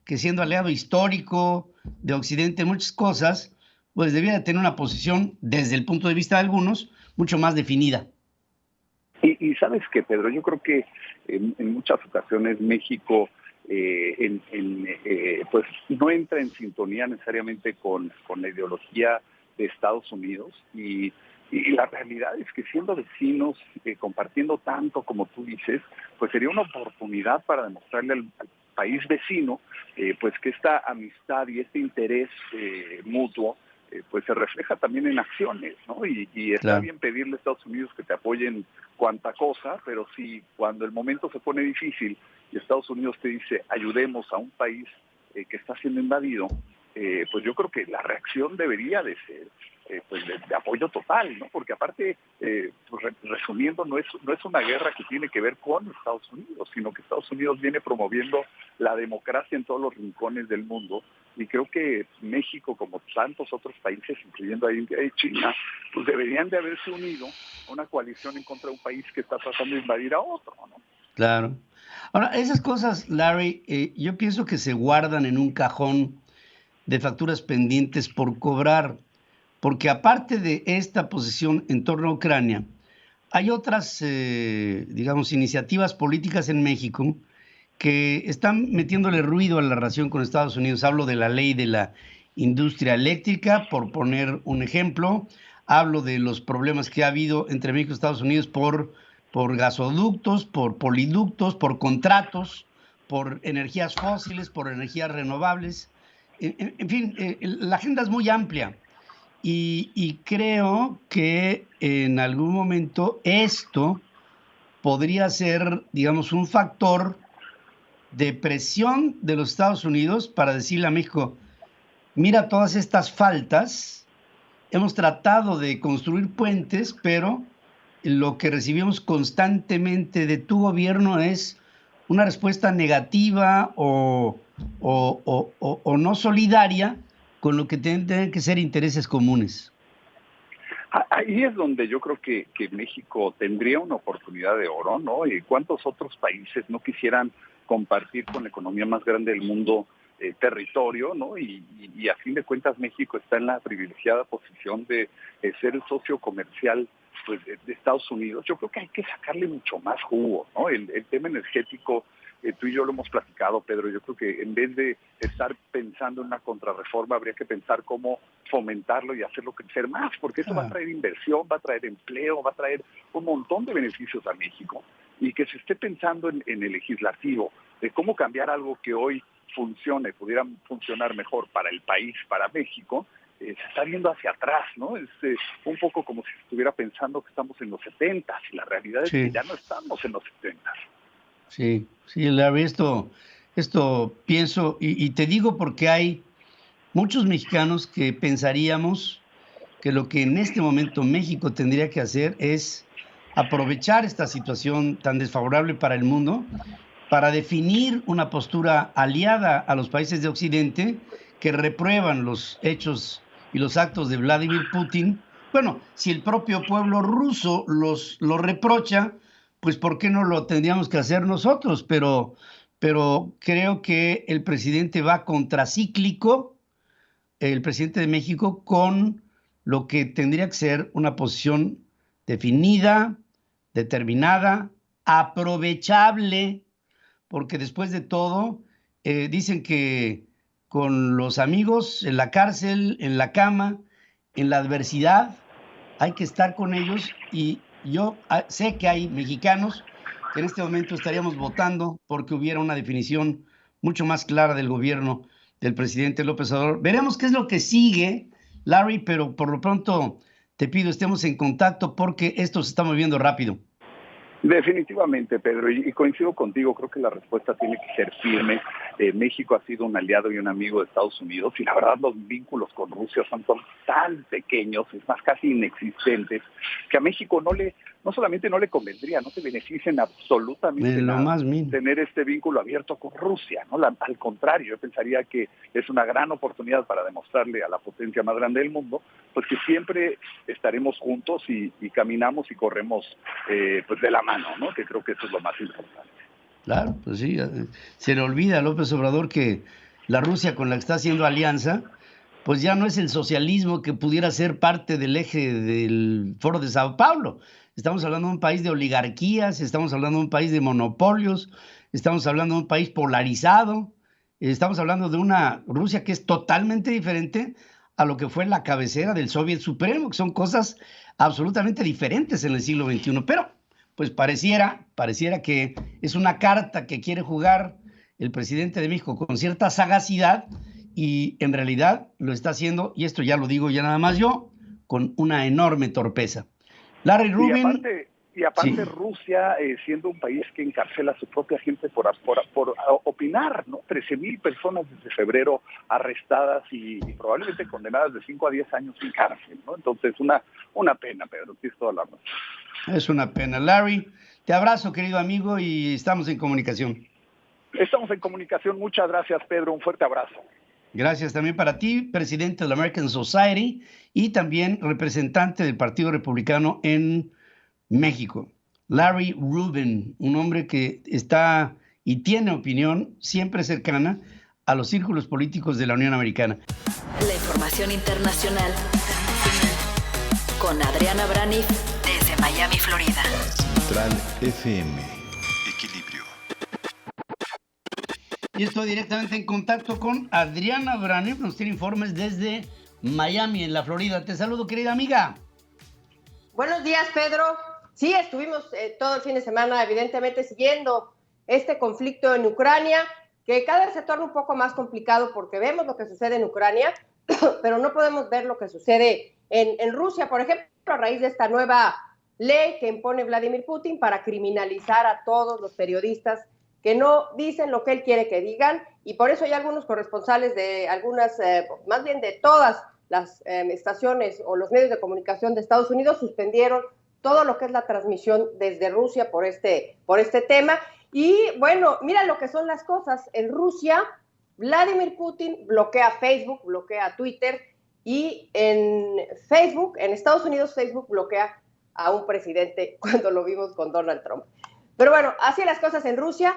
que siendo aliado histórico de Occidente en muchas cosas, pues debía de tener una posición, desde el punto de vista de algunos, mucho más definida. Y sabes qué, Pedro, yo creo que en muchas ocasiones México pues no entra en sintonía necesariamente con la ideología de Estados Unidos y la realidad es que siendo vecinos, compartiendo tanto como tú dices, pues sería una oportunidad para demostrarle al país vecino pues que esta amistad y este interés mutuo pues se refleja también en acciones, ¿no? Y está Claro. bien pedirle a Estados Unidos que te apoyen cuanta cosa, pero si cuando el momento se pone difícil y Estados Unidos te dice ayudemos a un país que está siendo invadido, pues yo creo que la reacción debería de ser pues de apoyo total, ¿no? Porque aparte, pues resumiendo, no es una guerra que tiene que ver con Estados Unidos, sino que Estados Unidos viene promoviendo la democracia en todos los rincones del mundo, y creo que México, como tantos otros países, incluyendo a India y China, pues deberían de haberse unido a una coalición en contra de un país que está tratando de invadir a otro, ¿no? Claro. Ahora, esas cosas, Larry, yo pienso que se guardan en un cajón de facturas pendientes por cobrar, porque aparte de esta posición en torno a Ucrania, hay otras, digamos, iniciativas políticas en México que están metiéndole ruido a la relación con Estados Unidos. Hablo de la ley de la industria eléctrica, por poner un ejemplo. Hablo de los problemas que ha habido entre México y Estados Unidos por gasoductos, por poliductos, por contratos, por energías fósiles, por energías renovables. En fin, la agenda es muy amplia. Y creo que en algún momento esto podría ser, digamos, un factor de presión de los Estados Unidos para decirle a México, mira todas estas faltas, hemos tratado de construir puentes, pero lo que recibimos constantemente de tu gobierno es una respuesta negativa o no solidaria con lo que tienen que ser intereses comunes. Ahí es donde yo creo que México tendría una oportunidad de oro, ¿no? Y cuántos otros países no quisieran compartir con la economía más grande del mundo territorio, ¿no? Y a fin de cuentas México está en la privilegiada posición de ser el socio comercial pues, de Estados Unidos. Yo creo que hay que sacarle mucho más jugo, ¿no? El tema energético, tú y yo lo hemos platicado, Pedro. Yo creo que en vez de estar pensando en una contrarreforma, habría que pensar cómo fomentarlo y hacerlo crecer más, porque eso va a traer inversión, va a traer empleo, va a traer un montón de beneficios a México, y que se esté pensando en el legislativo de cómo cambiar algo que hoy funcione, pudiera funcionar mejor para el país, para México, se está viendo hacia atrás, ¿no? Es un poco como si se estuviera pensando que estamos en los 70s, y la realidad es que ya no estamos en los 70s. Sí, Larry, esto pienso, y te digo porque hay muchos mexicanos que pensaríamos que lo que en este momento México tendría que hacer es aprovechar esta situación tan desfavorable para el mundo para definir una postura aliada a los países de Occidente que reprueban los hechos y los actos de Vladimir Putin. Bueno, si el propio pueblo ruso lo reprocha, pues ¿por qué no lo tendríamos que hacer nosotros? Pero creo que el presidente va contracíclico, el presidente de México, con lo que tendría que ser una posición definida, determinada, aprovechable, porque después de todo, dicen que con los amigos en la cárcel, en la cama, en la adversidad, hay que estar con ellos, y yo sé que hay mexicanos que en este momento estaríamos votando porque hubiera una definición mucho más clara del gobierno del presidente López Obrador. Veremos qué es lo que sigue, Larry, pero por lo pronto te pido estemos en contacto porque esto se está moviendo rápido. Definitivamente, Pedro, y coincido contigo, creo que la respuesta tiene que ser firme. México ha sido un aliado y un amigo de Estados Unidos, y la verdad los vínculos con Rusia son tan pequeños, es más, casi inexistentes, que a México no solamente no le convendría, no se beneficia en absolutamente nada tener este vínculo abierto con Rusia, ¿no? Al contrario, yo pensaría que es una gran oportunidad para demostrarle a la potencia más grande del mundo, pues que siempre estaremos juntos y caminamos y corremos pues de la mano, ¿no? Que creo que eso es lo más importante. Claro, pues sí, se le olvida a López Obrador que la Rusia con la que está haciendo alianza, pues ya no es el socialismo que pudiera ser parte del eje del Foro de Sao Paulo. Estamos hablando de un país de oligarquías, estamos hablando de un país de monopolios, estamos hablando de un país polarizado, estamos hablando de una Rusia que es totalmente diferente a lo que fue la cabecera del Soviet Supremo, que son cosas absolutamente diferentes en el siglo XXI. Pero, pues pareciera que es una carta que quiere jugar el presidente de México con cierta sagacidad y en realidad lo está haciendo, y esto ya lo digo ya nada más yo, con una enorme torpeza. Larry Rubin. Y aparte Rusia, siendo un país que encarcela a su propia gente por opinar, ¿no? 13,000 personas desde febrero arrestadas y probablemente condenadas de 5 a 10 años en cárcel, ¿no? Entonces, una pena, Pedro, tienes toda la razón. Es una pena. Larry, te abrazo, querido amigo, y estamos en comunicación. Estamos en comunicación. Muchas gracias, Pedro. Un fuerte abrazo. Gracias también para ti, presidente de la American Society y también representante del Partido Republicano en México. Larry Rubin, un hombre que está y tiene opinión siempre cercana a los círculos políticos de la Unión Americana. La información internacional con Adriana Braniff desde Miami, Florida. Central FM. Equilibrio. Y estoy directamente en contacto con Adriana Braniff, nos tiene informes desde Miami, en la Florida. Te saludo, querida amiga. Buenos días, Pedro. Sí, estuvimos todo el fin de semana, evidentemente, siguiendo este conflicto en Ucrania, que cada vez se torna un poco más complicado porque vemos lo que sucede en Ucrania, pero no podemos ver lo que sucede en Rusia, por ejemplo, a raíz de esta nueva ley que impone Vladimir Putin para criminalizar a todos los periodistas que no dicen lo que él quiere que digan, y por eso hay algunos corresponsales de algunas, más bien de todas las estaciones o los medios de comunicación de Estados Unidos suspendieron todo lo que es la transmisión desde Rusia por este tema. Y bueno, mira lo que son las cosas. En Rusia, Vladimir Putin bloquea Facebook, bloquea Twitter, y en Facebook, en Estados Unidos, Facebook bloquea a un presidente cuando lo vimos con Donald Trump. Pero bueno, así las cosas en Rusia.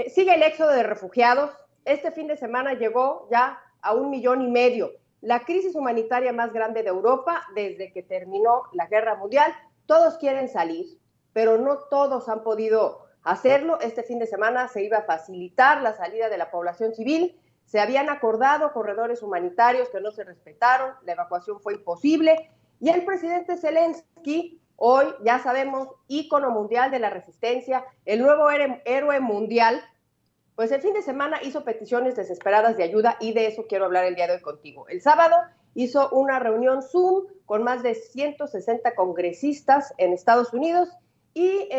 Sigue el éxodo de refugiados. Este fin de semana llegó ya a 1,5 millones. La crisis humanitaria más grande de Europa desde que terminó la Guerra Mundial. Todos quieren salir, pero no todos han podido hacerlo. Este fin de semana se iba a facilitar la salida de la población civil. Se habían acordado corredores humanitarios que no se respetaron. La evacuación fue imposible. Y el presidente Zelensky, hoy ya sabemos, ícono mundial de la resistencia, el nuevo héroe mundial, pues el fin de semana hizo peticiones desesperadas de ayuda, y de eso quiero hablar el día de hoy contigo. El sábado hizo una reunión Zoom con más de 160 congresistas en Estados Unidos y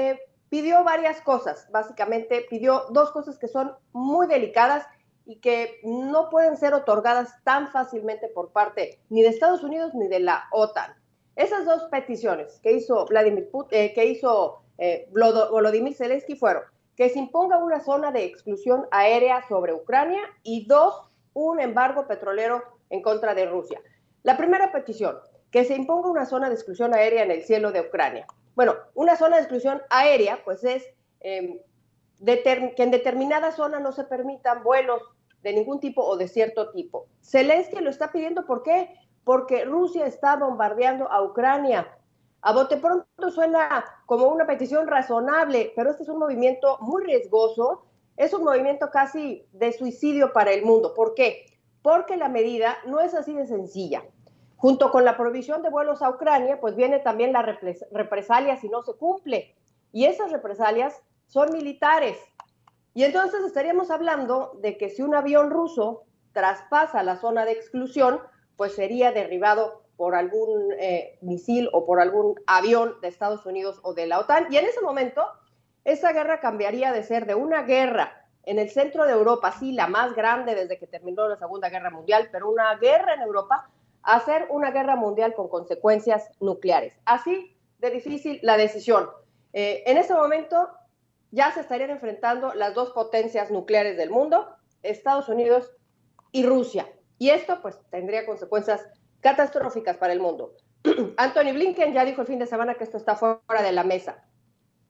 pidió varias cosas. Básicamente pidió 2 cosas que son muy delicadas y que no pueden ser otorgadas tan fácilmente por parte ni de Estados Unidos ni de la OTAN. Esas 2 peticiones que hizo Volodymyr Zelensky fueron que se imponga una zona de exclusión aérea sobre Ucrania y 2, un embargo petrolero en contra de Rusia. La primera petición, que se imponga una zona de exclusión aérea en el cielo de Ucrania. Bueno, una zona de exclusión aérea pues es que en determinada zona no se permitan vuelos de ningún tipo o de cierto tipo. Zelensky lo está pidiendo, ¿por qué? Porque Rusia está bombardeando a Ucrania. A bote pronto suena como una petición razonable, pero este es un movimiento muy riesgoso, es un movimiento casi de suicidio para el mundo. ¿Por qué? Porque la medida no es así de sencilla. Junto con la prohibición de vuelos a Ucrania, pues viene también la represalia si no se cumple. Y esas represalias son militares. Y entonces estaríamos hablando de que si un avión ruso traspasa la zona de exclusión, pues sería derribado por algún misil o por algún avión de Estados Unidos o de la OTAN. Y en ese momento, esa guerra cambiaría de ser de una guerra en el centro de Europa, sí, la más grande desde que terminó la Segunda Guerra Mundial, pero una guerra en Europa, hacer una guerra mundial con consecuencias nucleares. Así de difícil la decisión. En este momento ya se estarían enfrentando las dos potencias nucleares del mundo, Estados Unidos y Rusia. Y esto pues tendría consecuencias catastróficas para el mundo. Anthony Blinken ya dijo el fin de semana que esto está fuera de la mesa.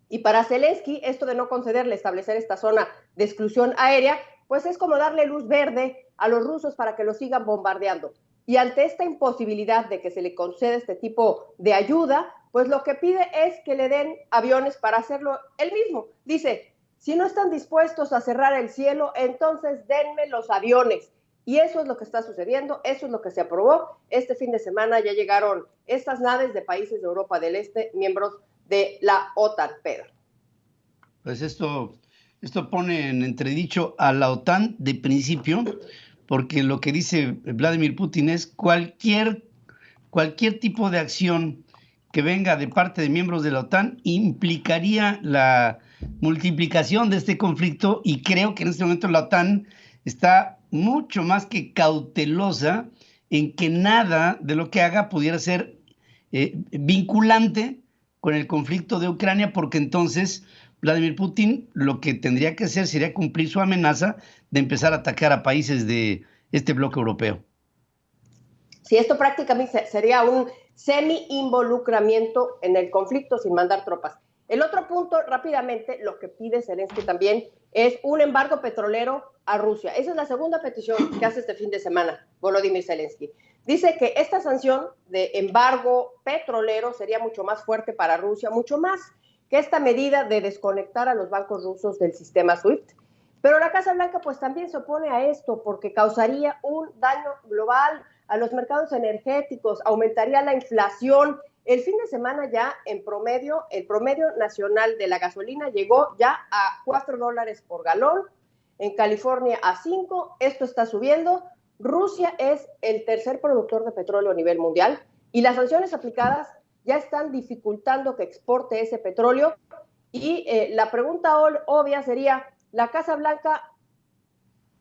Y para Zelensky, esto de no concederle establecer esta zona de exclusión aérea, pues es como darle luz verde a los rusos para que lo sigan bombardeando. Y ante esta imposibilidad de que se le conceda este tipo de ayuda, pues lo que pide es que le den aviones para hacerlo él mismo. Dice, si no están dispuestos a cerrar el cielo, entonces denme los aviones. Y eso es lo que está sucediendo, eso es lo que se aprobó. Este fin de semana ya llegaron estas naves de países de Europa del Este, miembros de la OTAN, Pedro. Pues esto pone en entredicho a la OTAN de principio, porque lo que dice Vladimir Putin es cualquier tipo de acción que venga de parte de miembros de la OTAN implicaría la multiplicación de este conflicto, y creo que en este momento la OTAN está mucho más que cautelosa en que nada de lo que haga pudiera ser vinculante con el conflicto de Ucrania, porque entonces Vladimir Putin lo que tendría que hacer sería cumplir su amenaza de empezar a atacar a países de este bloque europeo. Sí, esto prácticamente sería un semi-involucramiento en el conflicto sin mandar tropas. El otro punto, rápidamente, lo que pide Zelensky también es un embargo petrolero a Rusia. Esa es la segunda petición que hace este fin de semana Volodymyr Zelensky. Dice que esta sanción de embargo petrolero sería mucho más fuerte para Rusia, mucho más que esta medida de desconectar a los bancos rusos del sistema SWIFT. Pero la Casa Blanca pues también se opone a esto porque causaría un daño global a los mercados energéticos, aumentaría la inflación. El fin de semana ya en promedio, el promedio nacional de la gasolina llegó ya a $4 por galón, en California a 5, esto está subiendo. Rusia es el tercer productor de petróleo a nivel mundial y las sanciones aplicadas ya están dificultando que exporte ese petróleo. Y la pregunta obvia sería, la Casa Blanca,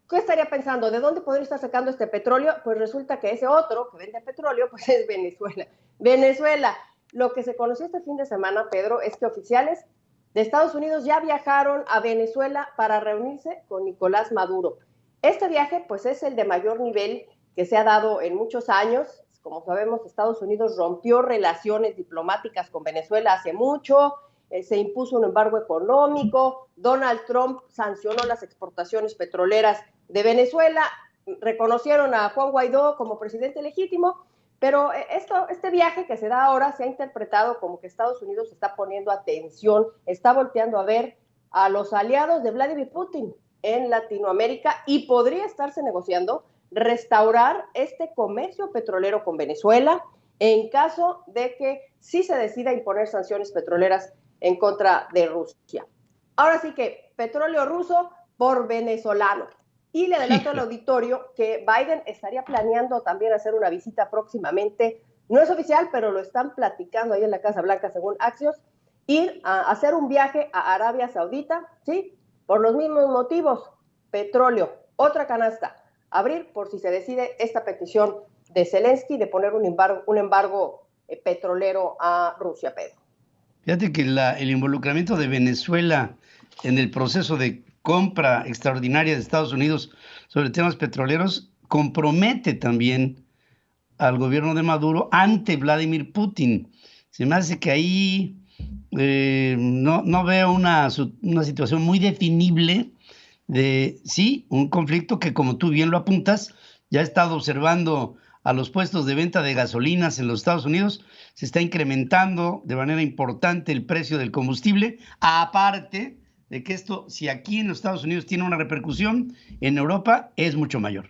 ¿qué estaría pensando? ¿De dónde podría estar sacando este petróleo? Pues resulta que ese otro que vende petróleo pues es Venezuela. Venezuela. Lo que se conoció este fin de semana, Pedro, es que oficiales de Estados Unidos ya viajaron a Venezuela para reunirse con Nicolás Maduro. Este viaje pues es el de mayor nivel que se ha dado en muchos años. Como sabemos, Estados Unidos rompió relaciones diplomáticas con Venezuela hace mucho, se impuso un embargo económico, Donald Trump sancionó las exportaciones petroleras de Venezuela, reconocieron a Juan Guaidó como presidente legítimo, pero este viaje que se da ahora se ha interpretado como que Estados Unidos está poniendo atención, está volteando a ver a los aliados de Vladimir Putin en Latinoamérica y podría estarse negociando restaurar este comercio petrolero con Venezuela en caso de que sí se decida imponer sanciones petroleras en contra de Rusia. Ahora sí que petróleo ruso por venezolano. Y le adelanto al auditorio que Biden estaría planeando también hacer una visita próximamente. No es oficial, pero lo están platicando ahí en la Casa Blanca según Axios, ir a hacer un viaje a Arabia Saudita, ¿sí? Por los mismos motivos, petróleo, otra canasta. Abrir por si se decide esta petición de Zelensky de poner un embargo petrolero a Rusia, Pedro. Fíjate que el involucramiento de Venezuela en el proceso de compra extraordinaria de Estados Unidos sobre temas petroleros compromete también al gobierno de Maduro ante Vladimir Putin. Se me hace que ahí no veo una situación muy definible de, sí, un conflicto que, como tú bien lo apuntas, ya he estado observando a los puestos de venta de gasolinas en los Estados Unidos, se está incrementando de manera importante el precio del combustible, aparte de que esto, si aquí en los Estados Unidos tiene una repercusión, en Europa es mucho mayor.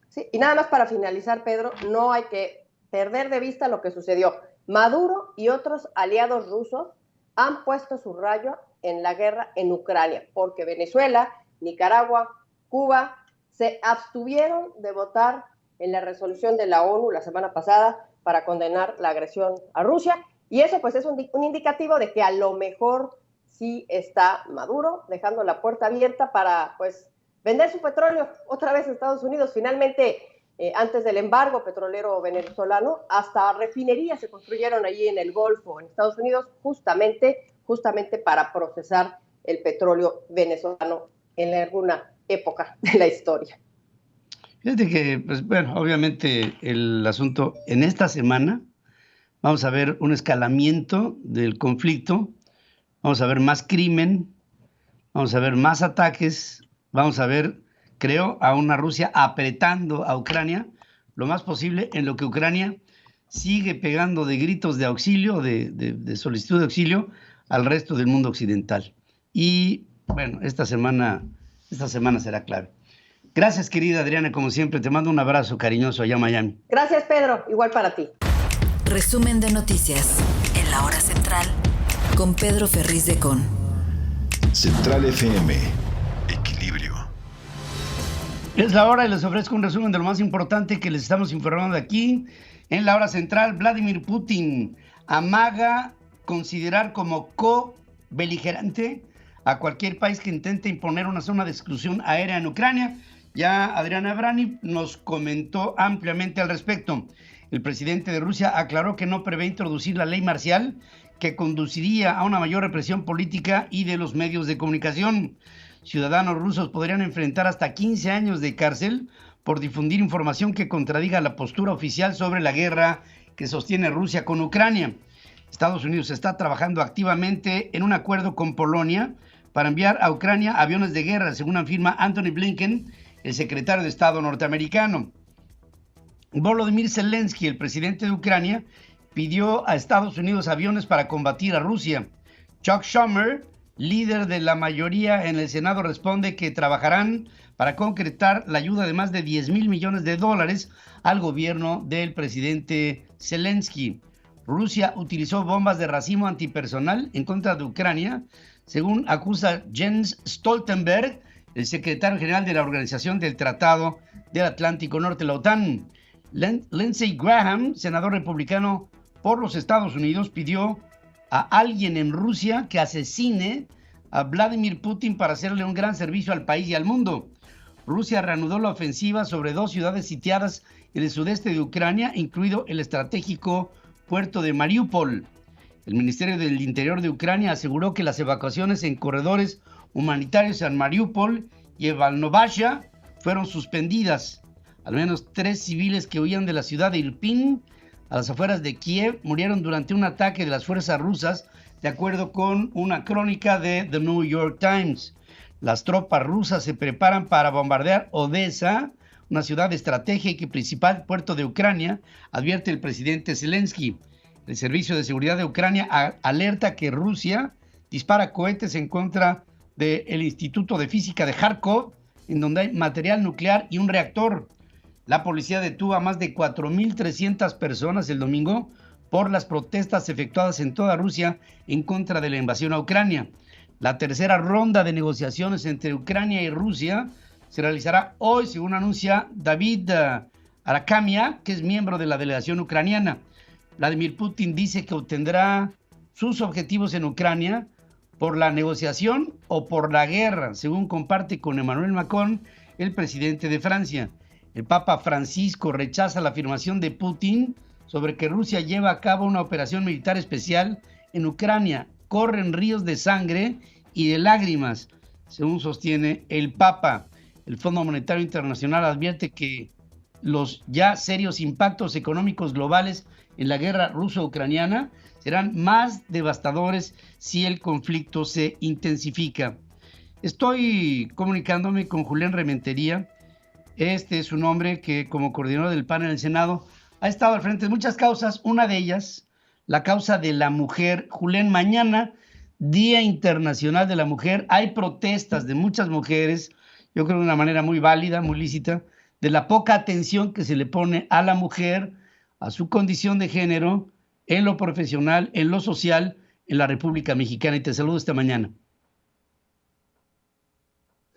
Sí, y nada más para finalizar, Pedro, no hay que perder de vista lo que sucedió. Maduro y otros aliados rusos han puesto su rayo en la guerra en Ucrania, porque Venezuela, Nicaragua, Cuba se abstuvieron de votar en la resolución de la ONU la semana pasada para condenar la agresión a Rusia, y eso pues es un indicativo de que a lo mejor sí está Maduro dejando la puerta abierta para pues vender su petróleo otra vez a Estados Unidos. Finalmente antes del embargo petrolero venezolano, hasta refinerías se construyeron allí en el Golfo, en Estados Unidos, justamente para procesar el petróleo venezolano en alguna época de la historia. Fíjate que, pues bueno, obviamente el asunto en esta semana, vamos a ver un escalamiento del conflicto, vamos a ver más crimen, vamos a ver más ataques, vamos a ver, creo, a una Rusia apretando a Ucrania lo más posible, en lo que Ucrania sigue pegando de gritos de auxilio, de solicitud de auxilio al resto del mundo occidental. Y bueno, esta semana será clave. Gracias, querida Adriana, como siempre, te mando un abrazo cariñoso allá en Miami. Gracias, Pedro, igual para ti. Resumen de noticias en la hora central con Pedro Ferriz de Con. Central FM. Equilibrio. Es la hora y les ofrezco un resumen de lo más importante que les estamos informando aquí en la hora central. Vladimir Putin amaga considerar como co-beligerante a cualquier país que intente imponer una zona de exclusión aérea en Ucrania. Ya Adriana Brani nos comentó ampliamente al respecto. El presidente de Rusia aclaró que no prevé introducir la ley marcial que conduciría a una mayor represión política y de los medios de comunicación. Ciudadanos rusos podrían enfrentar hasta 15 años de cárcel por difundir información que contradiga la postura oficial sobre la guerra que sostiene Rusia con Ucrania. Estados Unidos está trabajando activamente en un acuerdo con Polonia para enviar a Ucrania aviones de guerra, según afirma Antony Blinken, el secretario de Estado norteamericano. Volodymyr Zelensky, el presidente de Ucrania, pidió a Estados Unidos aviones para combatir a Rusia. Chuck Schumer, líder de la mayoría en el Senado, responde que trabajarán para concretar la ayuda de más de $10,000 millones al gobierno del presidente Zelensky. Rusia utilizó bombas de racimo antipersonal en contra de Ucrania, según acusa Jens Stoltenberg, el secretario general de la Organización del Tratado del Atlántico Norte, la OTAN. Lindsey Graham, senador republicano por los Estados Unidos, pidió a alguien en Rusia que asesine a Vladimir Putin para hacerle un gran servicio al país y al mundo. Rusia reanudó la ofensiva sobre 2 ciudades sitiadas en el sudeste de Ucrania, incluido el estratégico puerto de Mariupol. El Ministerio del Interior de Ucrania aseguró que las evacuaciones en corredores humanitarios en Mariupol y Evalnovaya fueron suspendidas. Al menos 3 civiles que huían de la ciudad de Irpin, a las afueras de Kiev, murieron durante un ataque de las fuerzas rusas, de acuerdo con una crónica de The New York Times. Las tropas rusas se preparan para bombardear Odessa, una ciudad estratégica y principal puerto de Ucrania, advierte el presidente Zelensky. El Servicio de Seguridad de Ucrania alerta que Rusia dispara cohetes en contra del Instituto de Física de Kharkov, en donde hay material nuclear y un reactor. La policía detuvo a más de 4.300 personas el domingo por las protestas efectuadas en toda Rusia en contra de la invasión a Ucrania. La tercera ronda de negociaciones entre Ucrania y Rusia se realizará hoy, según anuncia David Arakhamia, que es miembro de la delegación ucraniana. Vladimir Putin dice que obtendrá sus objetivos en Ucrania por la negociación o por la guerra, según comparte con Emmanuel Macron, el presidente de Francia. El Papa Francisco rechaza la afirmación de Putin sobre que Rusia lleva a cabo una operación militar especial en Ucrania. Corren ríos de sangre y de lágrimas, según sostiene el Papa. El Fondo Monetario Internacional advierte que los ya serios impactos económicos globales en la guerra ruso-ucraniana serán más devastadores si el conflicto se intensifica. Estoy comunicándome con Julián Rementería. Este es un hombre que, como coordinador del PAN en el Senado, ha estado al frente de muchas causas. Una de ellas, la causa de la mujer. Julián, mañana, Día Internacional de la Mujer. Hay protestas de muchas mujeres, yo creo de una manera muy válida, muy lícita, de la poca atención que se le pone a la mujer, a su condición de género, en lo profesional, en lo social, en la República Mexicana. Y te saludo esta mañana.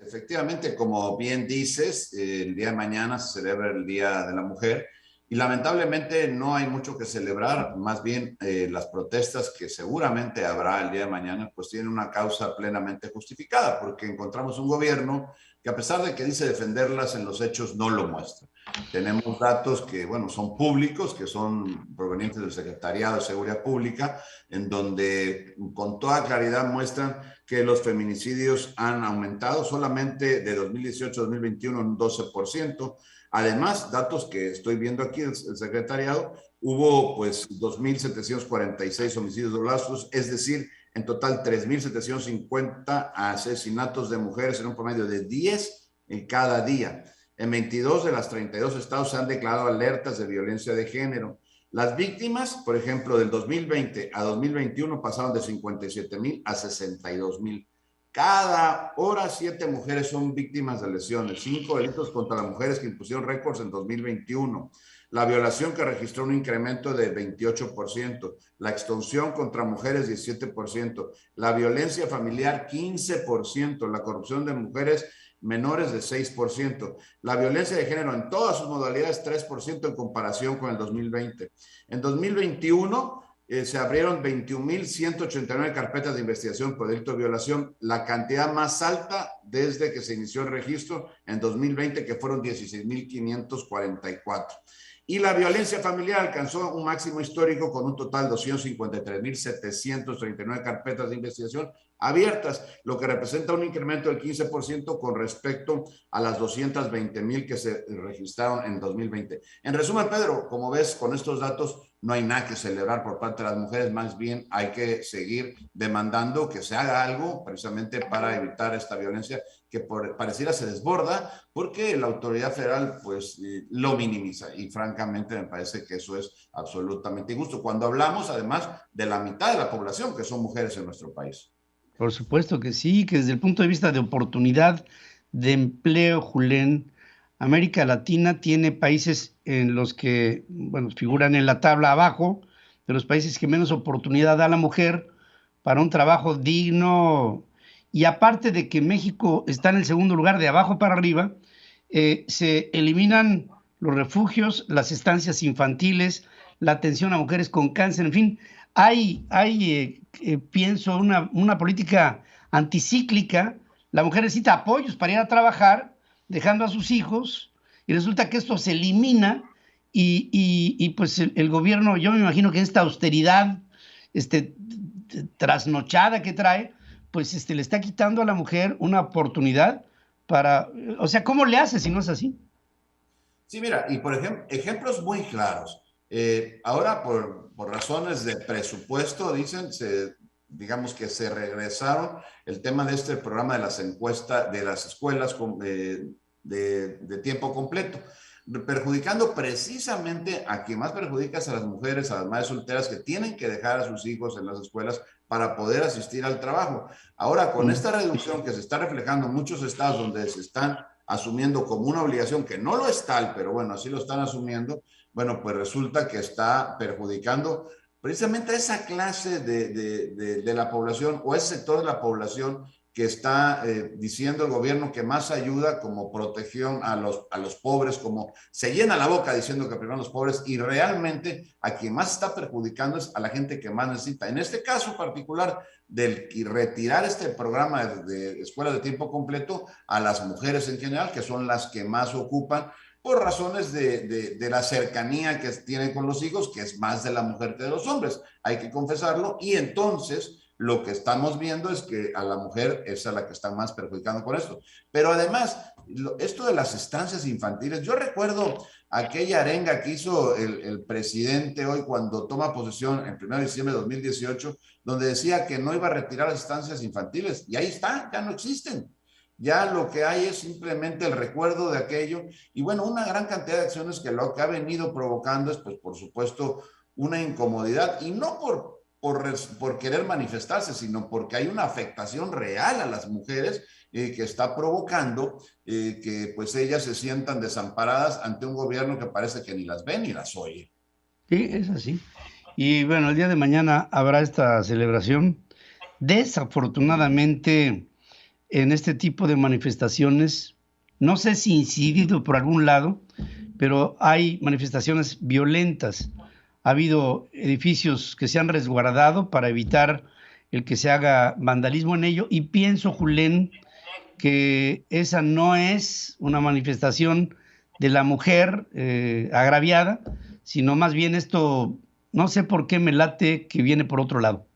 Efectivamente, como bien dices, el día de mañana se celebra el Día de la Mujer y lamentablemente no hay mucho que celebrar, más bien las protestas que seguramente habrá el día de mañana pues tienen una causa plenamente justificada porque encontramos un gobierno que a pesar de que dice defenderlas en los hechos no lo muestra. Tenemos datos que, bueno, son públicos, que son provenientes del Secretariado de Seguridad Pública, en donde con toda claridad muestran que los feminicidios han aumentado solamente de 2018 a 2021 un 12%. Además, datos que estoy viendo aquí el Secretariado, hubo pues 2.746 homicidios dolosos, es decir, en total 3.750 asesinatos de mujeres en un promedio de 10 en cada día. En 22 de las 32 estados se han declarado alertas de violencia de género. Las víctimas, por ejemplo, del 2020 a 2021 pasaron de 57,000 a 62,000. Cada hora 7 mujeres son víctimas de lesiones, 5 delitos contra las mujeres que impusieron récords en 2021. La violación que registró un incremento de 28%, la extorsión contra mujeres 17%, la violencia familiar 15%, la corrupción de mujeres menores de 6%, la violencia de género en todas sus modalidades 3% en comparación con el 2020. En 2021 se abrieron 21.189 carpetas de investigación por delito de violación, la cantidad más alta desde que se inició el registro en 2020, que fueron 16.544. Y la violencia familiar alcanzó un máximo histórico con un total de 253.739 carpetas de investigación abiertas, lo que representa un incremento del 15% con respecto a las 220,000 que se registraron en 2020. En resumen, Pedro, como ves, con estos datos no hay nada que celebrar por parte de las mujeres, más bien hay que seguir demandando que se haga algo precisamente para evitar esta violencia que pareciera se desborda porque la autoridad federal pues lo minimiza y francamente me parece que eso es absolutamente injusto cuando hablamos además de la mitad de la población que son mujeres en nuestro país. Por supuesto que sí, que desde el punto de vista de oportunidad de empleo, Julen, América Latina tiene países en los que, bueno, figuran en la tabla abajo, de los países que menos oportunidad da a la mujer para un trabajo digno. Y aparte de que México está en el segundo lugar de abajo para arriba, se eliminan los refugios, las estancias infantiles, la atención a mujeres con cáncer, en fin, pienso, una política anticíclica. La mujer necesita apoyos para ir a trabajar, dejando a sus hijos, y resulta que esto se elimina y pues el gobierno, yo me imagino que esta austeridad trasnochada que trae, pues le está quitando a la mujer una oportunidad para, o sea, ¿cómo le hace si no es así? Sí, mira, y por ejemplo, ejemplos muy claros. Ahora por razones de presupuesto, digamos que se regresaron el tema de este programa de las encuestas de las escuelas de tiempo completo, perjudicando precisamente a quien más perjudica es a las mujeres, a las madres solteras que tienen que dejar a sus hijos en las escuelas para poder asistir al trabajo. Ahora, con esta reducción que se está reflejando en muchos estados donde se están asumiendo como una obligación, que no lo es tal, pero bueno, así lo están asumiendo, bueno, pues resulta que está perjudicando precisamente a esa clase de la población o ese sector de la población que está diciendo el gobierno que más ayuda como protección a los pobres, como se llena la boca diciendo que primero los pobres y realmente a quien más está perjudicando es a la gente que más necesita. En este caso particular del retirar este programa de escuelas de tiempo completo a las mujeres en general, que son las que más ocupan, por razones de la cercanía que tienen con los hijos, que es más de la mujer que de los hombres, hay que confesarlo, y entonces lo que estamos viendo es que a la mujer es a la que están más perjudicando con esto. Pero además, esto de las estancias infantiles, yo recuerdo aquella arenga que hizo el presidente hoy cuando toma posesión el 1 de diciembre de 2018, donde decía que no iba a retirar las estancias infantiles, y ahí está, ya no existen. Ya lo que hay es simplemente el recuerdo de aquello y bueno, una gran cantidad de acciones que lo que ha venido provocando es pues por supuesto una incomodidad y no por querer manifestarse, sino porque hay una afectación real a las mujeres que está provocando que pues ellas se sientan desamparadas ante un gobierno que parece que ni las ve ni las oye. Sí, es así. Y bueno, el día de mañana habrá esta celebración. Desafortunadamente, en este tipo de manifestaciones, no sé si incidido por algún lado, pero hay manifestaciones violentas. Ha habido edificios que se han resguardado para evitar el que se haga vandalismo en ello y pienso, Julen, que esa no es una manifestación de la mujer agraviada, sino más bien esto, no sé por qué me late que viene por otro lado.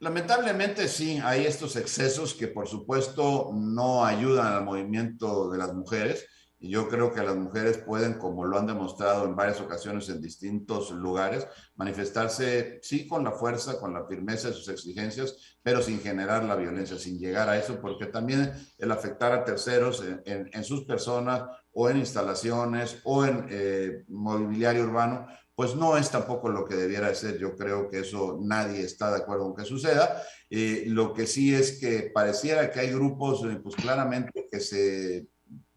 Lamentablemente sí, hay estos excesos que por supuesto no ayudan al movimiento de las mujeres. Y yo creo que las mujeres pueden, como lo han demostrado en varias ocasiones en distintos lugares, manifestarse, sí, con la fuerza, con la firmeza de sus exigencias, pero sin generar la violencia, sin llegar a eso, porque también el afectar a terceros en sus personas o en instalaciones o en mobiliario urbano, pues no es tampoco lo que debiera de ser. Yo creo que eso nadie está de acuerdo con que suceda. Lo que sí es que pareciera que hay grupos, pues claramente que se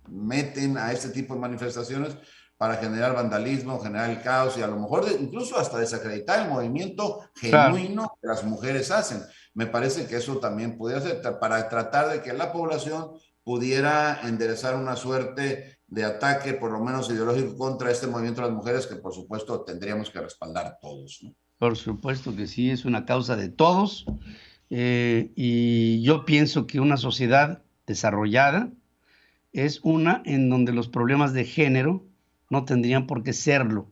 meten a este tipo de manifestaciones para generar vandalismo, generar el caos y a lo mejor incluso hasta desacreditar el movimiento genuino que las mujeres hacen. Me parece que eso también podría ser para tratar de que la población pudiera enderezar una suerte de ataque, por lo menos ideológico, contra este movimiento de las mujeres que por supuesto tendríamos que respaldar todos, ¿no? Por supuesto que sí, es una causa de todos, y yo pienso que una sociedad desarrollada es una en donde los problemas de género no tendrían por qué serlo.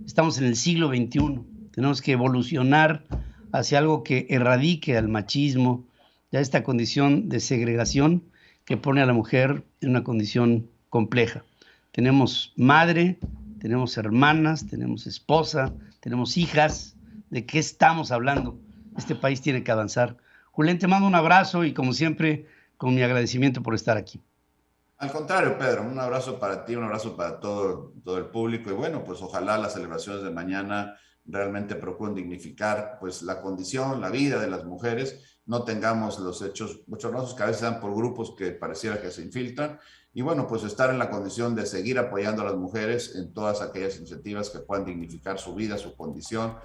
Estamos en el siglo XXI, tenemos que evolucionar hacia algo que erradique al machismo, ya esta condición de segregación que pone a la mujer en una condición compleja. Tenemos madre, tenemos hermanas, tenemos esposa, tenemos hijas. ¿De qué estamos hablando? Este país tiene que avanzar. Julián, te mando un abrazo y como siempre, con mi agradecimiento por estar aquí. Al contrario, Pedro, un abrazo para ti, un abrazo para todo el público y bueno, pues ojalá las celebraciones de mañana realmente procuren dignificar pues la condición, la vida de las mujeres, no tengamos los hechos bochornosos que a veces dan por grupos que pareciera que se infiltran y bueno, pues estar en la condición de seguir apoyando a las mujeres en todas aquellas iniciativas que puedan dignificar su vida, su condición,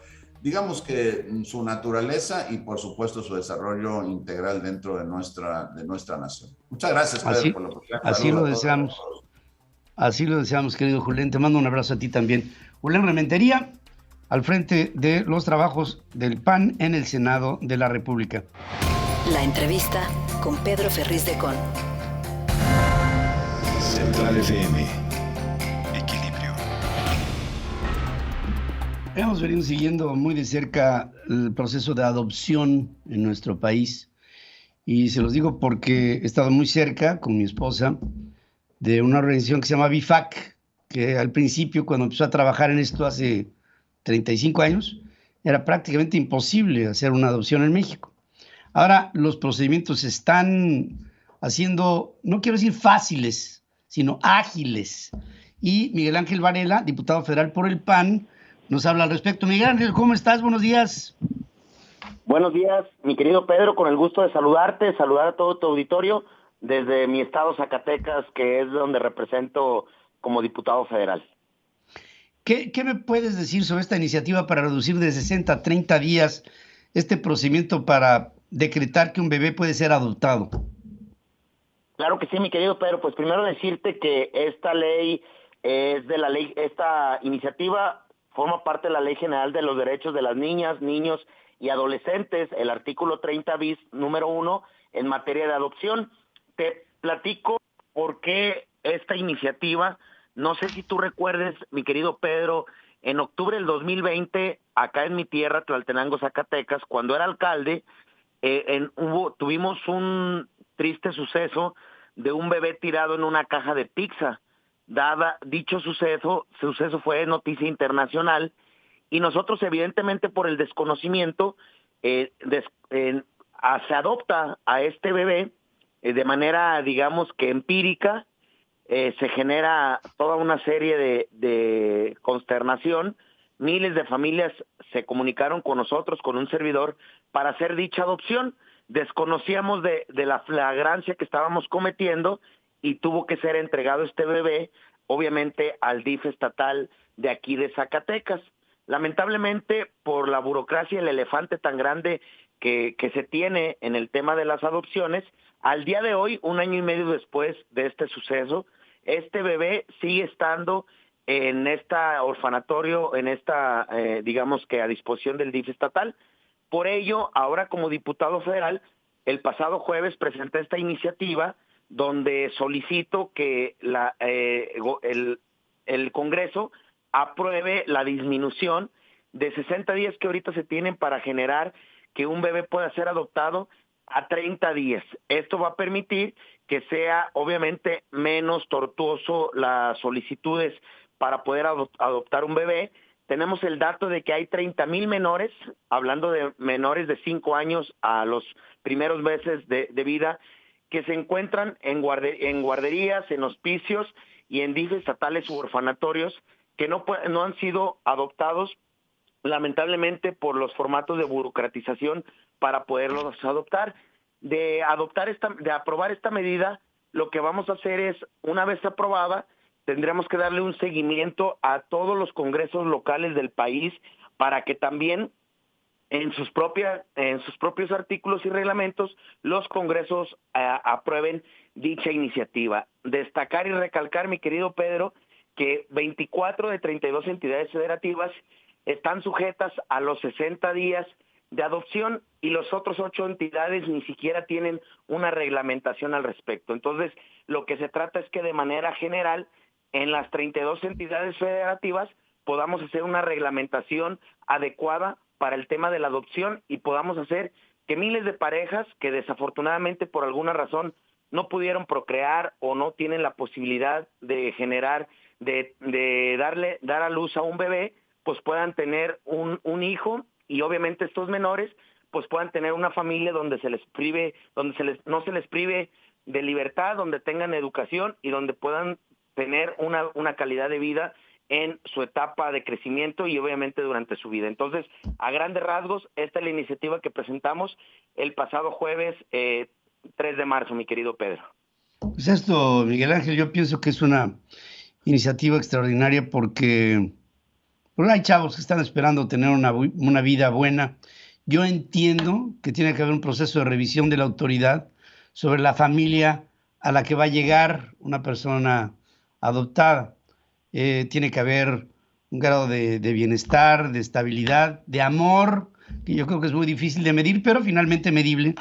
digamos que su naturaleza y por supuesto su desarrollo integral dentro de nuestra nación. Muchas gracias, Pedro, por la oportunidad. Así lo deseamos. Así lo deseamos, querido Julián. Te mando un abrazo a ti también. Julián Rementería, al frente de los trabajos del PAN en el Senado de la República. La entrevista con Pedro Ferriz de Con. Central FM. Equilibrio. Hemos venido siguiendo muy de cerca el proceso de adopción en nuestro país y se los digo porque he estado muy cerca con mi esposa de una organización que se llama BIFAC, que al principio cuando empezó a trabajar en esto hace 35 años era prácticamente imposible hacer una adopción en México. Ahora los procedimientos se están haciendo, no quiero decir fáciles, sino ágiles. Y Miguel Ángel Varela, diputado federal por el PAN, nos habla al respecto. Miguel Ángel, ¿cómo estás? Buenos días. Buenos días, mi querido Pedro, con el gusto de saludarte, saludar a todo tu auditorio desde mi estado Zacatecas, que es donde represento como diputado federal. ¿Qué me puedes decir sobre esta iniciativa para reducir de 60 a 30 días este procedimiento para decretar que un bebé puede ser adoptado? Claro que sí, mi querido Pedro. Pues primero decirte que esta ley es de la ley, esta iniciativa forma parte de la Ley General de los Derechos de las Niñas, Niños y Adolescentes, el artículo 30 bis, número 1, en materia de adopción. Te platico por qué esta iniciativa. No sé si tú recuerdes, mi querido Pedro, en octubre del 2020, acá en mi tierra, Tlaltenango, Zacatecas, cuando era alcalde, tuvimos un triste suceso de un bebé tirado en una caja de pizza. Dicho suceso fue noticia internacional y nosotros evidentemente por el desconocimiento se adopta a este bebé de manera digamos que empírica, se genera toda una serie de consternación. Miles de familias se comunicaron con nosotros, con un servidor, para hacer dicha adopción. Desconocíamos de la flagrancia que estábamos cometiendo y tuvo que ser entregado este bebé, obviamente, al DIF estatal de aquí de Zacatecas. Lamentablemente, por la burocracia y el elefante tan grande que se tiene en el tema de las adopciones, al día de hoy, 1 año y medio después de este suceso, este bebé sigue estando en esta orfanatorio, en esta, digamos que a disposición del DIF estatal. Por ello, ahora como diputado federal, el pasado jueves presenté esta iniciativa donde solicito que el Congreso apruebe la disminución de 60 días que ahorita se tienen para generar que un bebé pueda ser adoptado a 30 días. Esto va a permitir que sea obviamente menos tortuoso las solicitudes para poder adoptar un bebé. Tenemos el dato de que hay 30,000 menores, hablando de menores de 5 años a los primeros meses de vida, que se encuentran en guarderías, en hospicios y en DIF estatales u orfanatorios que no han sido adoptados, lamentablemente por los formatos de burocratización para poderlos adoptar. De aprobar esta medida, lo que vamos a hacer es, una vez aprobada, tendremos que darle un seguimiento a todos los congresos locales del país para que también en sus propios artículos y reglamentos los congresos aprueben dicha iniciativa. Destacar y recalcar, mi querido Pedro, que 24 de 32 entidades federativas están sujetas a los 60 días de adopción y los otros 8 entidades ni siquiera tienen una reglamentación al respecto. Entonces, lo que se trata es que de manera general, en las 32 entidades federativas podamos hacer una reglamentación adecuada para el tema de la adopción y podamos hacer que miles de parejas que desafortunadamente por alguna razón no pudieron procrear o no tienen la posibilidad de generar, de dar a luz a un bebé, pues puedan tener un hijo, y obviamente estos menores pues puedan tener una familia donde no se les prive de libertad, donde tengan educación y donde puedan tener una calidad de vida en su etapa de crecimiento y obviamente durante su vida. Entonces, a grandes rasgos, esta es la iniciativa que presentamos el pasado jueves 3 de marzo, mi querido Pedro. Pues esto, Miguel Ángel, yo pienso que es una iniciativa extraordinaria porque hay chavos que están esperando tener una vida buena. Yo entiendo que tiene que haber un proceso de revisión de la autoridad sobre la familia a la que va a llegar una persona adoptada. Tiene que haber un grado de bienestar, de estabilidad, de amor, que yo creo que es muy difícil de medir, pero finalmente medible,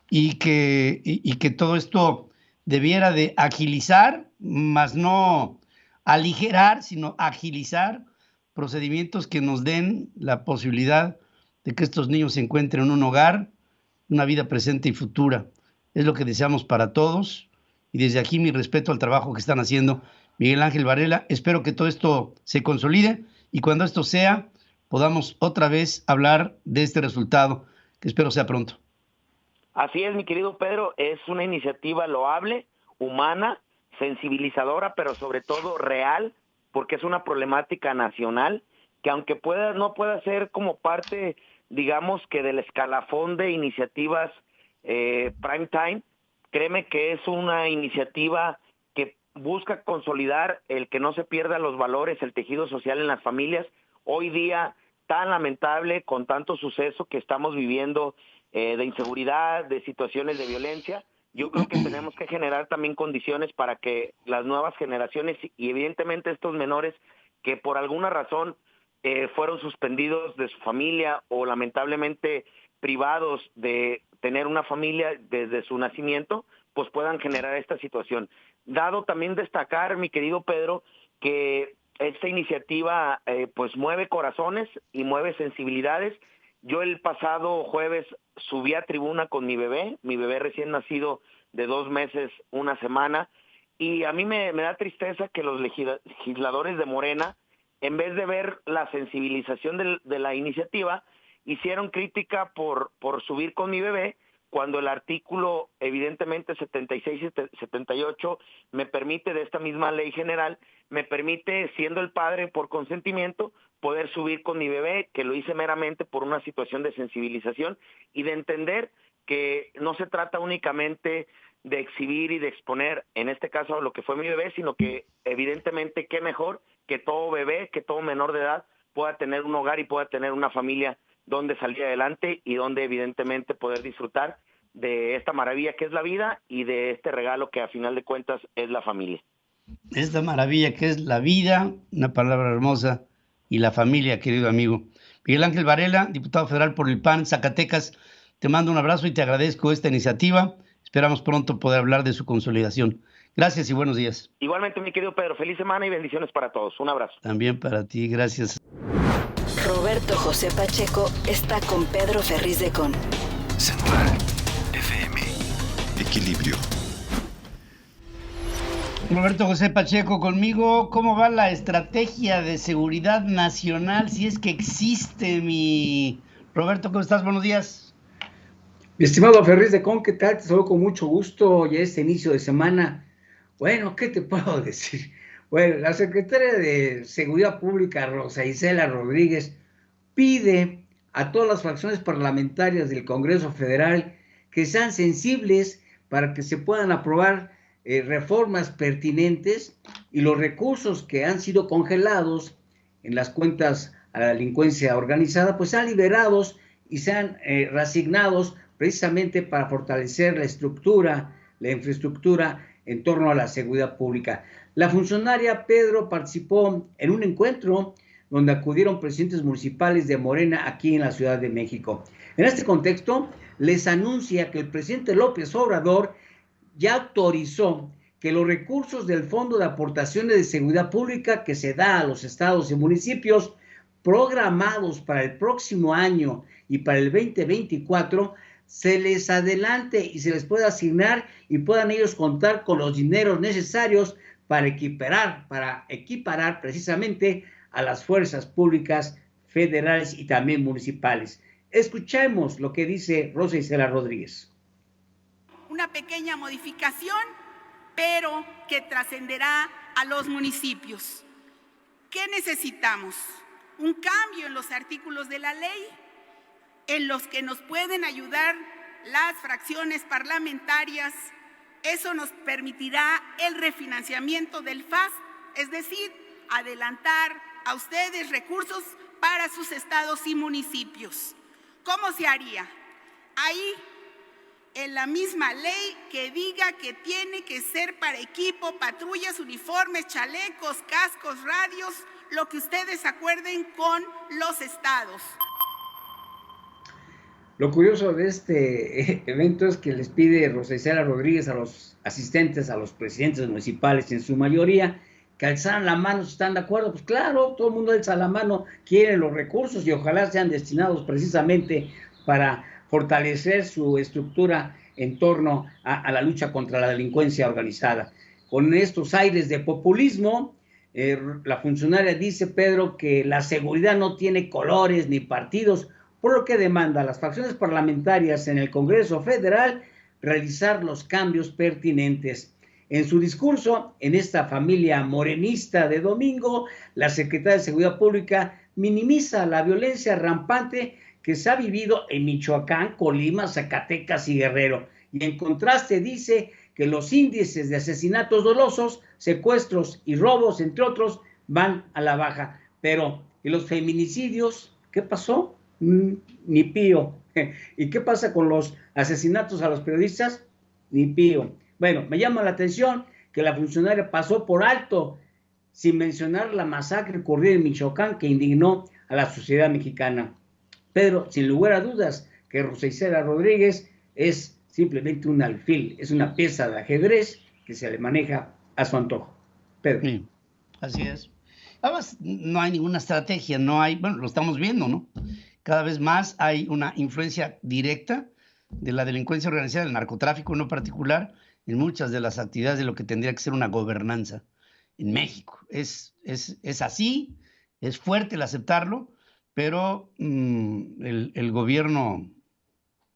y que todo esto debiera de agilizar, más no aligerar, sino agilizar procedimientos que nos den la posibilidad de que estos niños se encuentren en un hogar, una vida presente y futura. Es lo que deseamos para todos, y desde aquí mi respeto al trabajo que están haciendo Miguel Ángel Varela. Espero que todo esto se consolide y cuando esto sea, podamos otra vez hablar de este resultado, que espero sea pronto. Así es, mi querido Pedro, es una iniciativa loable, humana, sensibilizadora, pero sobre todo real, porque es una problemática nacional que aunque no pueda ser como parte, digamos que del escalafón de iniciativas prime time, créeme que es una iniciativa que busca consolidar el que no se pierda los valores, el tejido social en las familias. Hoy día tan lamentable, con tanto suceso que estamos viviendo de inseguridad, de situaciones de violencia, yo creo que tenemos que generar también condiciones para que las nuevas generaciones y evidentemente estos menores que por alguna razón fueron suspendidos de su familia o lamentablemente privados de tener una familia desde su nacimiento, pues puedan generar esta situación. Dado también destacar, mi querido Pedro, que esta iniciativa pues mueve corazones y mueve sensibilidades. Yo el pasado jueves subí a tribuna con mi bebé recién nacido de 2 meses, 1 semana, y a mí me da tristeza que los legisladores de Morena, en vez de ver la sensibilización de la iniciativa, hicieron crítica por subir con mi bebé, cuando el artículo evidentemente 76 y 78 me permite, de esta misma ley general, me permite, siendo el padre por consentimiento, poder subir con mi bebé, que lo hice meramente por una situación de sensibilización y de entender que no se trata únicamente de exhibir y de exponer, en este caso, lo que fue mi bebé, sino que evidentemente qué mejor que todo bebé, que todo menor de edad pueda tener un hogar y pueda tener una familia donde salir adelante y donde evidentemente poder disfrutar de esta maravilla que es la vida y de este regalo que a final de cuentas es la familia. Esta maravilla que es la vida, una palabra hermosa, y la familia, querido amigo. Miguel Ángel Varela, diputado federal por el PAN, Zacatecas, te mando un abrazo y te agradezco esta iniciativa. esperamos pronto poder hablar de su consolidación. Gracias y buenos días. Igualmente, mi querido Pedro, feliz semana y bendiciones para todos. Un abrazo. También para ti, gracias. Roberto José Pacheco está con Pedro Ferriz de Con. Central FM. Equilibrio. Roberto José Pacheco conmigo. ¿Cómo va la estrategia de seguridad nacional? Si es que existe, mi Roberto, ¿cómo estás? Buenos días. Mi estimado Ferriz de Con, ¿qué tal? Te saludo con mucho gusto ya este inicio de semana. Bueno, ¿qué te puedo decir? Bueno, la secretaria de Seguridad Pública, Rosa Isela Rodríguez, pide a todas las fracciones parlamentarias del Congreso Federal que sean sensibles para que se puedan aprobar reformas pertinentes y los recursos que han sido congelados en las cuentas a la delincuencia organizada, pues sean liberados y sean reasignados precisamente para fortalecer la estructura, la infraestructura en torno a la seguridad pública. La funcionaria Pedro participó en un encuentro donde acudieron presidentes municipales de Morena aquí en la Ciudad de México. En este contexto, les anuncia que el presidente López Obrador ya autorizó que los recursos del Fondo de Aportaciones de Seguridad Pública que se da a los estados y municipios programados para el próximo año y para el 2024 se les adelante y se les pueda asignar y puedan ellos contar con los dineros necesarios para equiparar precisamente a las fuerzas públicas federales y también municipales. Escuchemos lo que dice Rosa Isela Rodríguez. Una pequeña modificación, pero que trascenderá a los municipios. ¿Qué necesitamos? Un cambio en los artículos de la ley en los que nos pueden ayudar las fracciones parlamentarias. Eso nos permitirá el refinanciamiento del FAS, es decir, adelantar a ustedes recursos para sus estados y municipios. ¿Cómo se haría? Ahí, en la misma ley que diga que tiene que ser para equipo, patrullas, uniformes, chalecos, cascos, radios, lo que ustedes acuerden con los estados. Lo curioso de este evento es que les pide Rosa Isela Rodríguez a los asistentes, a los presidentes municipales en su mayoría, que alzaran la mano si están de acuerdo. Pues claro, todo el mundo alza la mano, quiere los recursos y ojalá sean destinados precisamente para fortalecer su estructura en torno a la lucha contra la delincuencia organizada. Con estos aires de populismo, la funcionaria dice, Pedro, que la seguridad no tiene colores ni partidos, por lo que demanda a las fracciones parlamentarias en el Congreso Federal realizar los cambios pertinentes. En su discurso, en esta familia morenista de domingo, la secretaria de Seguridad Pública minimiza la violencia rampante que se ha vivido en Michoacán, Colima, Zacatecas y Guerrero. Y en contraste dice que los índices de asesinatos dolosos, secuestros y robos, entre otros, van a la baja. Pero, ¿y los feminicidios? ¿Qué pasó? Ni pío. ¿Y qué pasa con los asesinatos a los periodistas? Ni pío. Bueno, me llama la atención que la funcionaria pasó por alto, sin mencionar la masacre ocurrida en Michoacán que indignó a la sociedad mexicana. Pedro, sin lugar a dudas, que Rosa Isela Rodríguez es simplemente un alfil, es una pieza de ajedrez que se le maneja a su antojo. Pedro. Sí, así es. Además, no hay ninguna estrategia, no hay, bueno, lo estamos viendo, ¿no? Cada vez más hay una influencia directa de la delincuencia organizada, del narcotráfico en lo particular, en muchas de las actividades de lo que tendría que ser una gobernanza en México. Es así, es fuerte el aceptarlo, pero el gobierno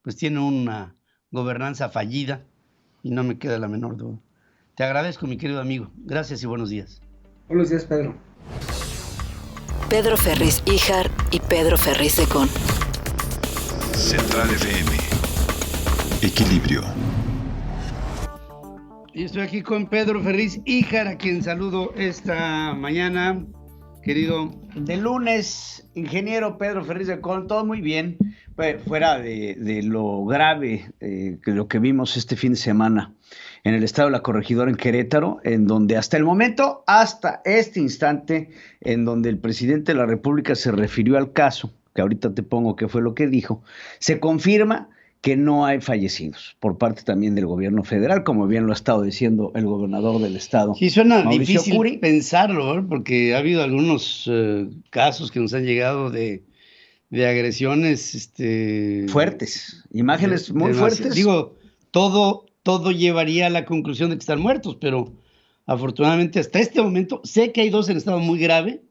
pues tiene una gobernanza fallida y no me queda la menor duda. Te agradezco, mi querido amigo. Gracias y buenos días. Buenos días, Pedro. Pedro Ferriz Híjar y Pedro Ferriz de Con. Central FM. Equilibrio. Y estoy aquí con Pedro Ferriz Híjar, a quien saludo esta mañana. Querido, de lunes, ingeniero Pedro Ferriz de Con, todo muy bien, fuera de lo grave que lo que vimos este fin de semana en el estado de La Corregidora en Querétaro, en donde hasta el momento, hasta este instante, en donde el presidente de la República se refirió al caso, que ahorita te pongo qué fue lo que dijo, se confirma que no hay fallecidos por parte también del gobierno federal, como bien lo ha estado diciendo el gobernador del estado. Sí, suena Mauricio difícil Curi. pensarlo, ¿no? Porque ha habido algunos casos que nos han llegado de agresiones fuertes, imágenes muy fuertes. Digo, todo llevaría a la conclusión de que están muertos, pero afortunadamente hasta este momento, sé que hay 2 en estado muy grave,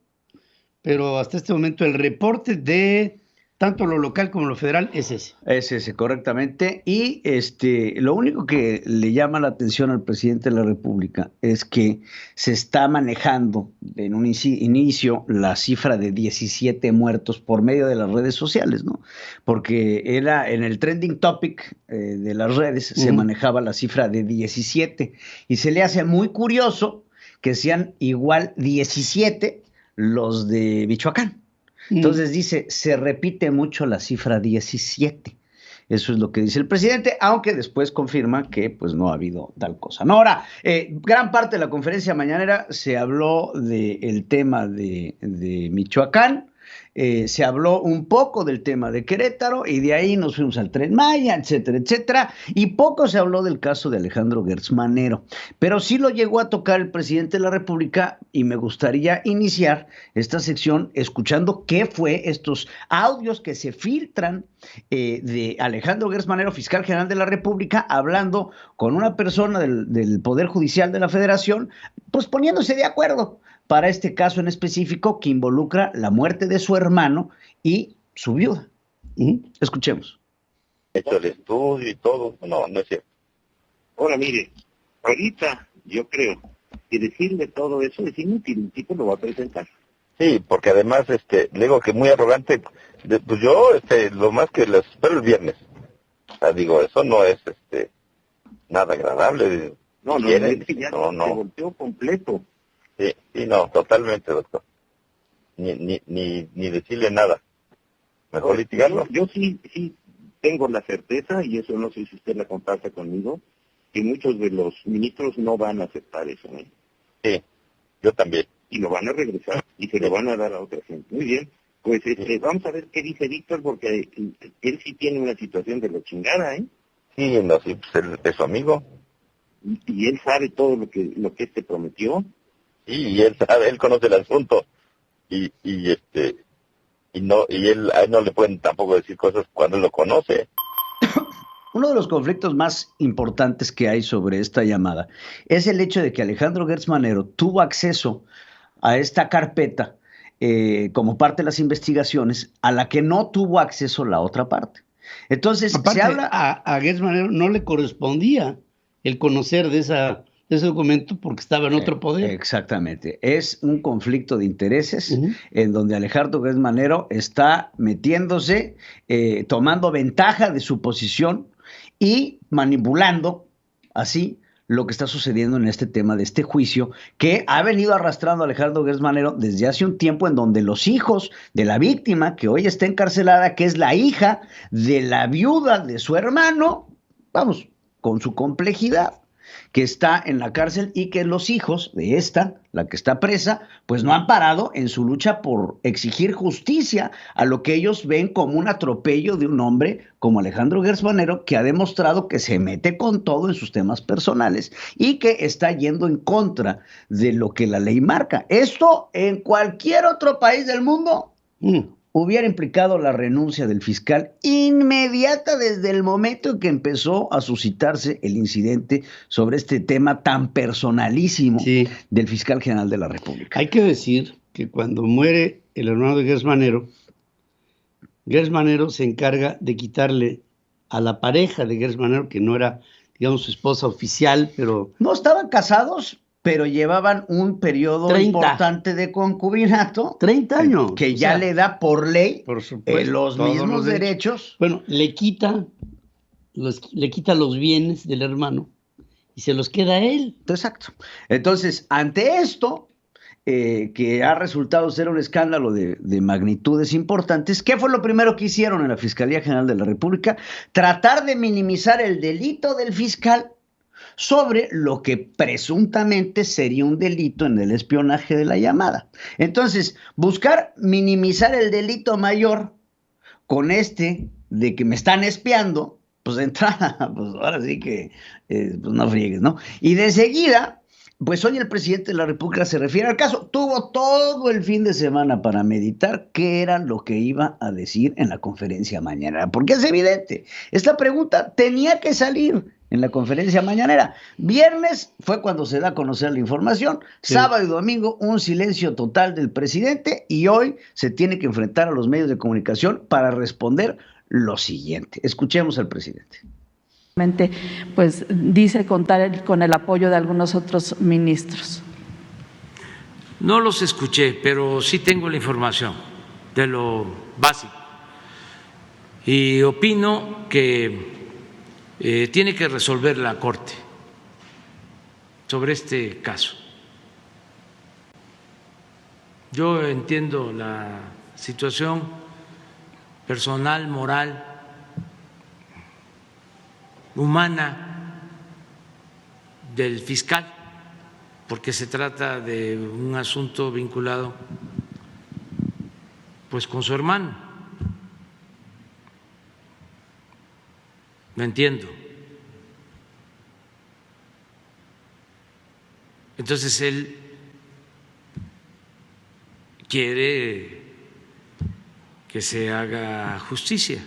pero hasta este momento el reporte de tanto lo local como lo federal es ese. Es ese, correctamente. Y lo único que le llama la atención al presidente de la República es que se está manejando en un inicio la cifra de 17 muertos por medio de las redes sociales, ¿no? Porque era en el trending topic de las redes se manejaba la cifra de 17 y se le hace muy curioso que sean igual 17 los de Michoacán. Entonces dice, se repite mucho la cifra 17. Eso es lo que dice el presidente, aunque después confirma que pues no ha habido tal cosa. No, ahora, gran parte de la conferencia mañanera se habló del tema de Michoacán, se habló un poco del tema de Querétaro y de ahí nos fuimos al Tren Maya, etcétera, etcétera, y poco se habló del caso de Alejandro Gertz Manero, pero sí lo llegó a tocar el presidente de la República y me gustaría iniciar esta sección escuchando qué fue estos audios que se filtran de Alejandro Gertz Manero, fiscal general de la República, hablando con una persona del Poder Judicial de la Federación, pues poniéndose de acuerdo para este caso en específico que involucra la muerte de su hermano y su viuda. Escuchemos. Hecho el estudio y todo, no es cierto. Ahora mire, ahorita yo creo que decirle todo eso es inútil, el tipo lo va a presentar. Sí, porque además, le digo que muy arrogante, pues yo, lo más que les espero el viernes. O sea, digo, eso no es, nada agradable. No, es que ya se volteó completo. Sí, no, totalmente, doctor. Ni decirle nada. Mejor litigarlo. Yo sí tengo la certeza, y eso no sé si usted la comparte conmigo, que muchos de los ministros no van a aceptar eso, ¿eh? Sí, yo también. Y lo van a regresar, y se lo van a dar a otra gente. Muy bien, pues vamos a ver qué dice Víctor, porque él sí tiene una situación de la chingada, ¿eh? Sí, no, sí, pues él es su amigo. Y él sabe todo lo que te prometió. Sí, y él sabe, él conoce el asunto. Y a él no le pueden tampoco decir cosas cuando él lo conoce. Uno de los conflictos más importantes que hay sobre esta llamada es el hecho de que Alejandro Gertz Manero tuvo acceso a esta carpeta como parte de las investigaciones a la que no tuvo acceso la otra parte. Entonces, aparte, se habla... a Gertz Manero no le correspondía el conocer de ese documento porque estaba en otro poder. Exactamente. Es un conflicto de intereses en donde Alejandro Gertz Manero está metiéndose, tomando ventaja de su posición y manipulando así lo que está sucediendo en este tema de este juicio que ha venido arrastrando a Alejandro Gertz Manero desde hace un tiempo, en donde los hijos de la víctima que hoy está encarcelada, que es la hija de la viuda de su hermano, vamos, con su complejidad, que está en la cárcel y que los hijos de esta, la que está presa, pues no han parado en su lucha por exigir justicia a lo que ellos ven como un atropello de un hombre como Alejandro Gertz Manero, que ha demostrado que se mete con todo en sus temas personales y que está yendo en contra de lo que la ley marca. Esto en cualquier otro país del mundo hubiera implicado la renuncia del fiscal inmediata desde el momento en que empezó a suscitarse el incidente sobre este tema tan personalísimo del fiscal general de la República. Hay que decir que cuando muere el hermano de Gertz Manero se encarga de quitarle a la pareja de Gertz Manero, que no era, digamos, su esposa oficial, pero... No estaban casados, pero llevaban un periodo importante de concubinato. 30 años. Que ya le da por ley por supuesto, los mismos derechos. Bueno, le quita los bienes del hermano y se los queda a él. Exacto. Entonces, ante esto, que ha resultado ser un escándalo de magnitudes importantes, ¿qué fue lo primero que hicieron en la Fiscalía General de la República? Tratar de minimizar el delito del fiscal sobre lo que presuntamente sería un delito en el espionaje de la llamada. Entonces, buscar minimizar el delito mayor con de que me están espiando, pues de entrada, pues ahora sí que pues no friegues, ¿no? Y de seguida, pues hoy el presidente de la República se refiere al caso. Tuvo todo el fin de semana para meditar qué era lo que iba a decir en la conferencia mañanera, porque es evidente, esta pregunta tenía que salir en la conferencia mañanera. Viernes fue cuando se da a conocer la información, sí. Sábado y domingo un silencio total del presidente y hoy se tiene que enfrentar a los medios de comunicación para responder lo siguiente. Escuchemos al presidente. Pues dice contar con el apoyo de algunos otros ministros. No los escuché, pero sí tengo la información de lo básico y opino que tiene que resolver la Corte sobre este caso. Yo entiendo la situación personal, moral, humana del fiscal, porque se trata de un asunto vinculado pues con su hermano. Lo entiendo. Entonces él quiere que se haga justicia.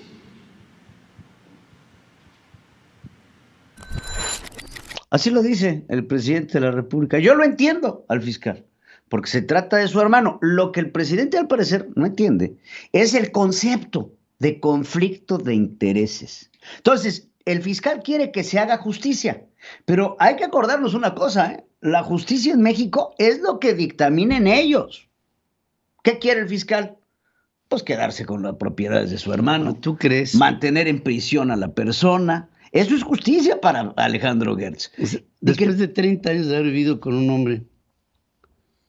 Así lo dice el presidente de la República. Yo lo entiendo al fiscal, porque se trata de su hermano. Lo que el presidente al parecer no entiende es el concepto de conflicto de intereses. Entonces, el fiscal quiere que se haga justicia, pero hay que acordarnos una cosa, ¿eh? La justicia en México es lo que dictaminen ellos. ¿Qué quiere el fiscal? Pues quedarse con las propiedades de su hermano. ¿Tú crees? Mantener en prisión a la persona. Eso es justicia para Alejandro Gertz. Después de 30 años de haber vivido con un hombre,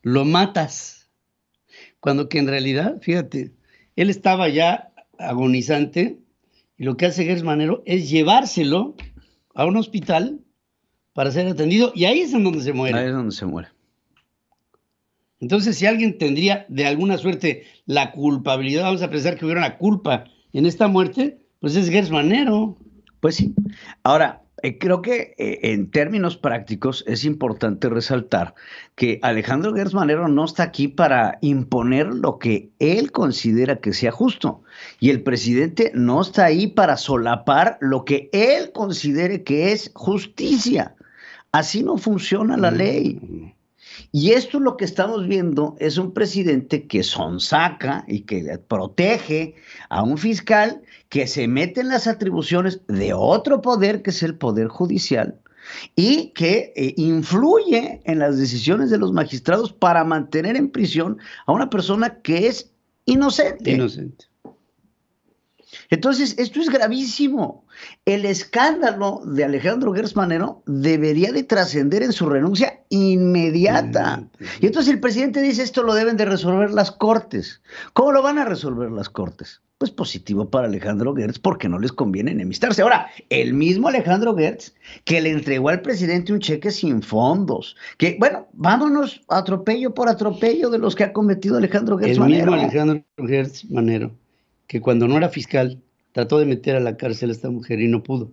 lo matas. Cuando que en realidad, fíjate, él estaba ya agonizante y lo que hace Gertz Manero es llevárselo a un hospital para ser atendido y ahí es en donde se muere. Ahí es donde se muere. Entonces, si alguien tendría de alguna suerte la culpabilidad, vamos a pensar que hubiera una culpa en esta muerte, pues es Gertz Manero. Pues sí. Ahora, creo que en términos prácticos es importante resaltar que Alejandro Gertz Manero no está aquí para imponer lo que él considera que sea justo. Y el presidente no está ahí para solapar lo que él considere que es justicia. Así no funciona la ley. Y esto lo que estamos viendo es un presidente que sonsaca y que protege a un fiscal que se mete en las atribuciones de otro poder, que es el poder judicial, y que influye en las decisiones de los magistrados para mantener en prisión a una persona que es inocente. Inocente. Entonces, esto es gravísimo. El escándalo de Alejandro Gertz Manero debería de trascender en su renuncia inmediata. Y entonces el presidente dice, esto lo deben de resolver las Cortes. ¿Cómo lo van a resolver las Cortes? Pues positivo para Alejandro Gertz, porque no les conviene enemistarse. Ahora, el mismo Alejandro Gertz que le entregó al presidente un cheque sin fondos, que, bueno, vámonos atropello por atropello de los que ha cometido Alejandro Gertz Manero. El mismo Alejandro Gertz Manero, que cuando no era fiscal trató de meter a la cárcel a esta mujer y no pudo,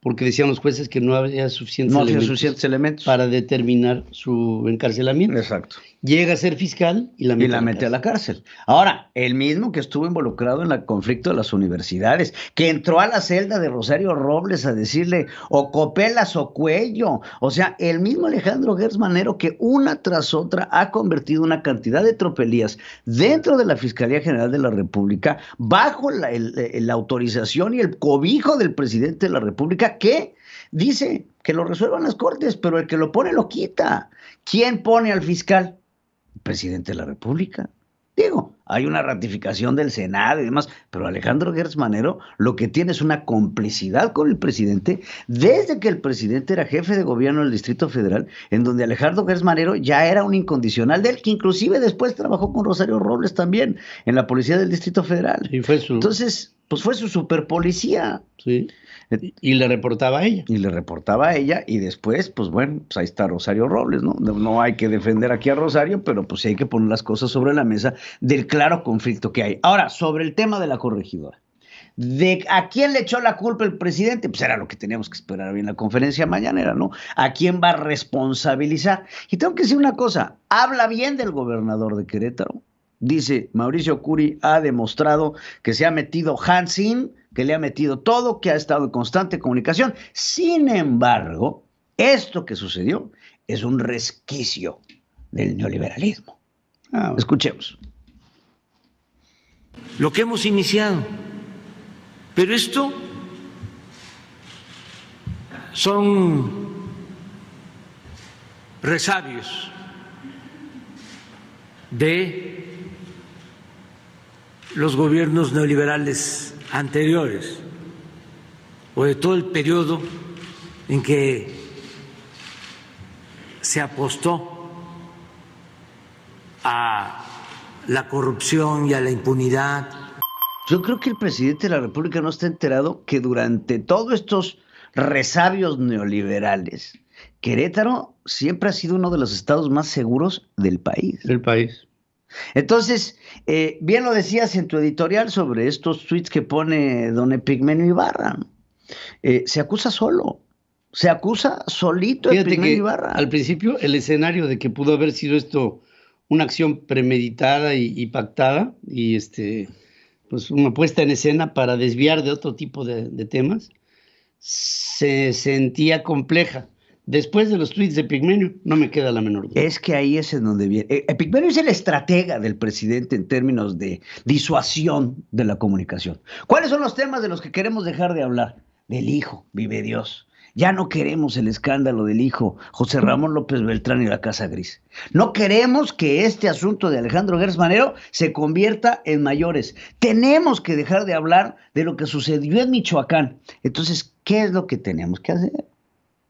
porque decían los jueces que no había suficientes elementos para determinar su encarcelamiento. Exacto. Llega a ser fiscal y la mete a la cárcel. Ahora, el mismo que estuvo involucrado en el conflicto de las universidades, que entró a la celda de Rosario Robles a decirle o copelas o cuello. O sea, el mismo Alejandro Gertz Manero que una tras otra ha convertido una cantidad de tropelías dentro de la Fiscalía General de la República bajo la autorización y el cobijo del presidente de la República, que dice que lo resuelvan las Cortes, pero el que lo pone lo quita. ¿Quién pone al fiscal? El presidente de la República. Digo, hay una ratificación del Senado y demás, pero Alejandro Gertz Manero lo que tiene es una complicidad con el presidente desde que el presidente era jefe de gobierno del Distrito Federal, en donde Alejandro Gertz Manero ya era un incondicional de él, que inclusive después trabajó con Rosario Robles también en la Policía del Distrito Federal. Sí, entonces, pues fue su superpolicía. Sí. Y le reportaba a ella. Y después, pues bueno, pues ahí está Rosario Robles, ¿no? No hay que defender aquí a Rosario, pero pues sí hay que poner las cosas sobre la mesa del claro conflicto que hay. Ahora, sobre el tema de la corregidora. ¿De a quién le echó la culpa el presidente? Pues era lo que teníamos que esperar hoy en la conferencia mañanera, ¿no? ¿A quién va a responsabilizar? Y tengo que decir una cosa, habla bien del gobernador de Querétaro. Dice, Mauricio Curi ha demostrado que se ha metido hands in, que le ha metido todo, que ha estado en constante comunicación. Sin embargo, esto que sucedió es un resquicio del neoliberalismo. Escuchemos. Lo que hemos iniciado. Pero esto son resabios de los gobiernos neoliberales anteriores o de todo el periodo en que se apostó a la corrupción y a la impunidad. Yo creo que el presidente de la República no está enterado que durante todos estos resabios neoliberales, Querétaro siempre ha sido uno de los estados más seguros del país. Del país. Entonces, bien lo decías en tu editorial sobre estos tweets que pone don Epigmenio Ibarra. Se acusa solo. Se acusa solito Epigmenio Ibarra. Al principio, el escenario de que pudo haber sido esto una acción premeditada y pactada y pues una puesta en escena para desviar de otro tipo de temas, se sentía compleja. Después de los tweets de Epigmenio, no me queda la menor duda. Es que ahí es en donde viene. Epigmenio es el estratega del presidente en términos de disuasión de la comunicación. ¿Cuáles son los temas de los que queremos dejar de hablar? Del hijo, vive Dios. Ya no queremos el escándalo del hijo José Ramón López Beltrán y la Casa Gris. No queremos que este asunto de Alejandro Gertz Manero se convierta en mayores. Tenemos que dejar de hablar de lo que sucedió en Michoacán. Entonces, ¿qué es lo que tenemos que hacer?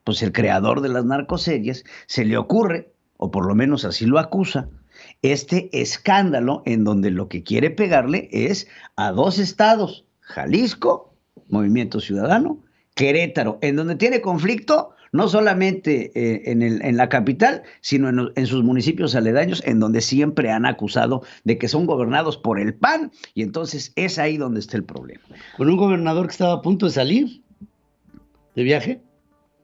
Pues el creador de las narcoseries se le ocurre, o por lo menos así lo acusa, este escándalo en donde lo que quiere pegarle es a dos estados, Jalisco, Movimiento Ciudadano, Querétaro, en donde tiene conflicto no solamente en la capital, sino en sus municipios aledaños, en donde siempre han acusado de que son gobernados por el PAN, y entonces es ahí donde está el problema. Con un gobernador que estaba a punto de salir de viaje.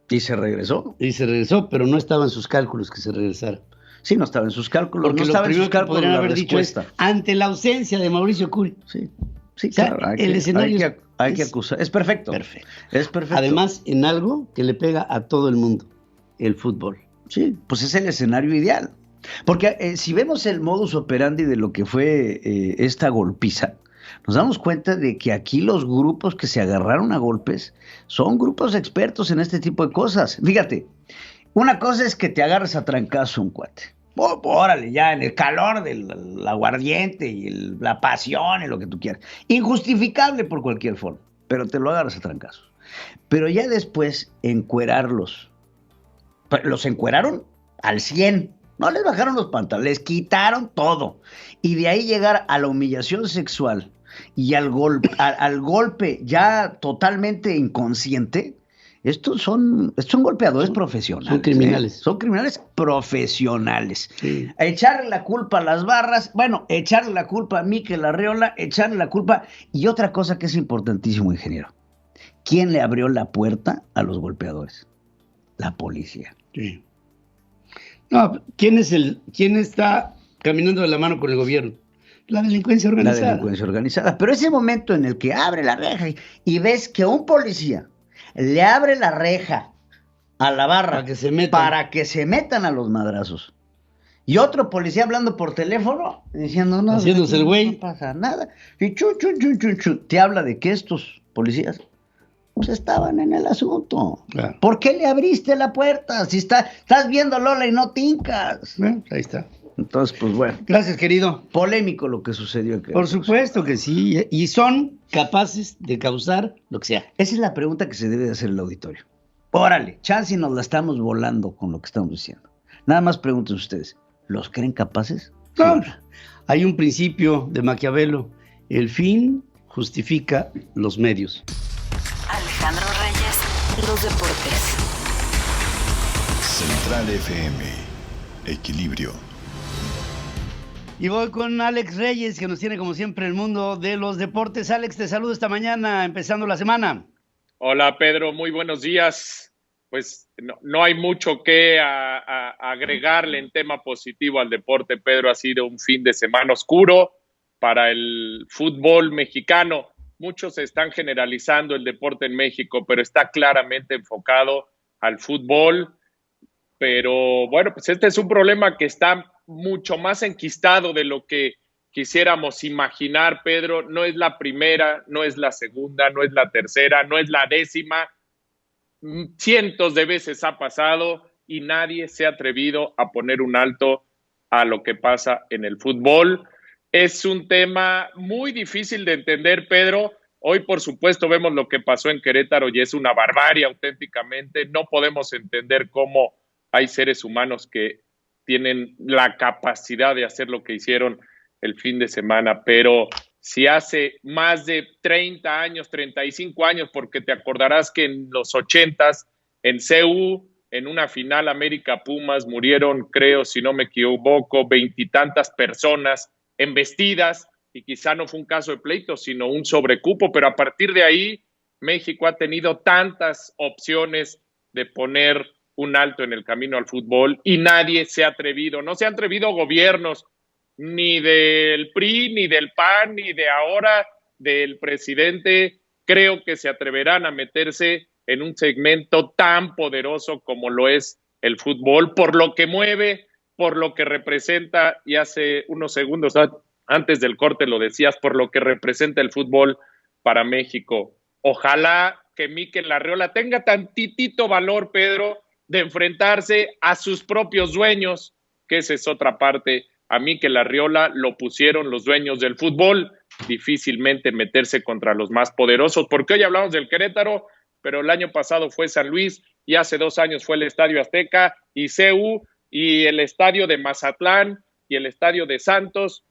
Y se regresó. Y se regresó, pero no estaba en sus cálculos que se regresara. Sí, no estaba en sus cálculos. Porque no lo estaba primero en sus cálculos, que podrían haber dicho es, ante la ausencia de Mauricio Curi. Sí, sí, o sea, claro. El escenario hay que acusar. Es perfecto. Es perfecto. Además, en algo que le pega a todo el mundo, el fútbol. Sí, pues es el escenario ideal. Porque si vemos el modus operandi de lo que fue esta golpiza, nos damos cuenta de que aquí los grupos que se agarraron a golpes son grupos expertos en este tipo de cosas. Fíjate, una cosa es que te agarres a trancazo un cuate. Órale, ya en el calor del aguardiente y la pasión y lo que tú quieras. Injustificable por cualquier forma, pero te lo agarras a trancazo. Pero ya después, encuerarlos. Los encueraron al 100. No les bajaron los pantalones, les quitaron todo. Y de ahí llegar a la humillación sexual y al golpe ya totalmente inconsciente. Estos son golpeadores profesionales. Son criminales. Son criminales profesionales. Sí. Echarle la culpa a las barras, echarle la culpa a Mikel Arreola, echarle la culpa. Y otra cosa que es importantísimo, ingeniero. ¿Quién le abrió la puerta a los golpeadores? La policía. Sí. No, ¿quién está caminando de la mano con el gobierno? La delincuencia organizada. La delincuencia organizada. Pero ese momento en el que abre la reja y ves que un policía le abre la reja a la barra para que se metan a los madrazos. Y otro policía hablando por teléfono, diciendo, no, haciéndose el güey. No pasa nada. Y te habla de que estos policías pues estaban en el asunto. Claro. ¿Por qué le abriste la puerta? Si estás viendo Lola y no tincas. Ahí está. Entonces, pues bueno. Gracias, querido. Polémico lo que sucedió. Por supuesto que sí. Y son capaces de causar lo que sea. Esa es la pregunta que se debe de hacer el auditorio. Órale, chance nos la estamos volando con lo que estamos diciendo. Nada más pregunten ustedes. ¿Los creen capaces? No. Sí. Hay un principio de Maquiavelo. El fin justifica los medios. Alejandro Reyes, los deportes. Central FM, Equilibrio. Y voy con Alex Reyes, que nos tiene como siempre el mundo de los deportes. Alex, te saludo esta mañana, empezando la semana. Hola Pedro, muy buenos días. Pues no hay mucho que agregarle en tema positivo al deporte, Pedro. Ha sido un fin de semana oscuro para el fútbol mexicano. Muchos están generalizando el deporte en México, pero está claramente enfocado al fútbol. Pero bueno, pues este es un problema que está mucho más enquistado de lo que quisiéramos imaginar, Pedro. No es la primera, no es la segunda, no es la tercera, no es la 10ª. Cientos de veces ha pasado y nadie se ha atrevido a poner un alto a lo que pasa en el fútbol. Es un tema muy difícil de entender, Pedro. Hoy, por supuesto, vemos lo que pasó en Querétaro y es una barbarie auténticamente. No podemos entender cómo hay seres humanos que tienen la capacidad de hacer lo que hicieron el fin de semana, pero si hace más de 30 años, 35 años, porque te acordarás que en los 80s, en CU, en una final América-Pumas, murieron, creo, si no me equivoco, 20 y tantas personas embestidas, y quizá no fue un caso de pleito, sino un sobrecupo, pero a partir de ahí, México ha tenido tantas opciones de poner un alto en el camino al fútbol y nadie se ha atrevido, no se han atrevido gobiernos, ni del PRI, ni del PAN, ni de ahora del presidente. Creo que se atreverán a meterse en un segmento tan poderoso como lo es el fútbol, por lo que mueve, por lo que representa, y hace unos segundos antes del corte lo decías, por lo que representa el fútbol para México. Ojalá que Mikel Arriola tenga tantitito valor, Pedro, de enfrentarse a sus propios dueños, que esa es otra parte. A Mikel Arriola lo pusieron los dueños del fútbol, difícilmente meterse contra los más poderosos, porque hoy hablamos del Querétaro, pero el año pasado fue San Luis y hace 2 años fue el Estadio Azteca y CU y el Estadio de Mazatlán y el Estadio de Santos,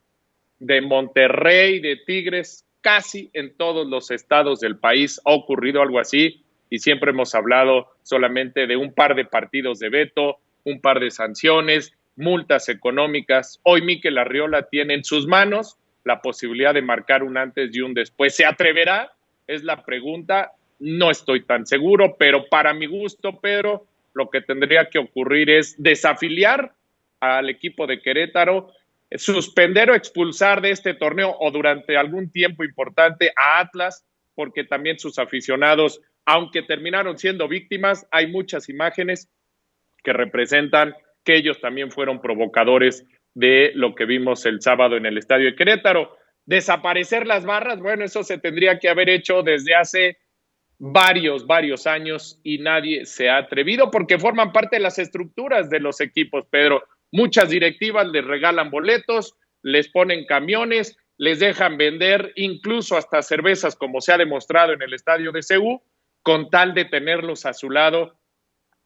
de Monterrey, de Tigres. Casi en todos los estados del país ha ocurrido algo así y siempre hemos hablado solamente de un par de partidos de veto, un par de sanciones, multas económicas. Hoy Mikel Arriola tiene en sus manos la posibilidad de marcar un antes y un después. ¿Se atreverá? Es la pregunta. No estoy tan seguro, pero para mi gusto, Pedro, lo que tendría que ocurrir es desafiliar al equipo de Querétaro, suspender o expulsar de este torneo o durante algún tiempo importante a Atlas, porque también sus aficionados, aunque terminaron siendo víctimas, hay muchas imágenes que representan que ellos también fueron provocadores de lo que vimos el sábado en el Estadio de Querétaro. Desaparecer las barras, bueno, eso se tendría que haber hecho desde hace varios años y nadie se ha atrevido porque forman parte de las estructuras de los equipos, Pedro. Muchas directivas les regalan boletos, les ponen camiones, les dejan vender incluso hasta cervezas, como se ha demostrado en el estadio de CU, con tal de tenerlos a su lado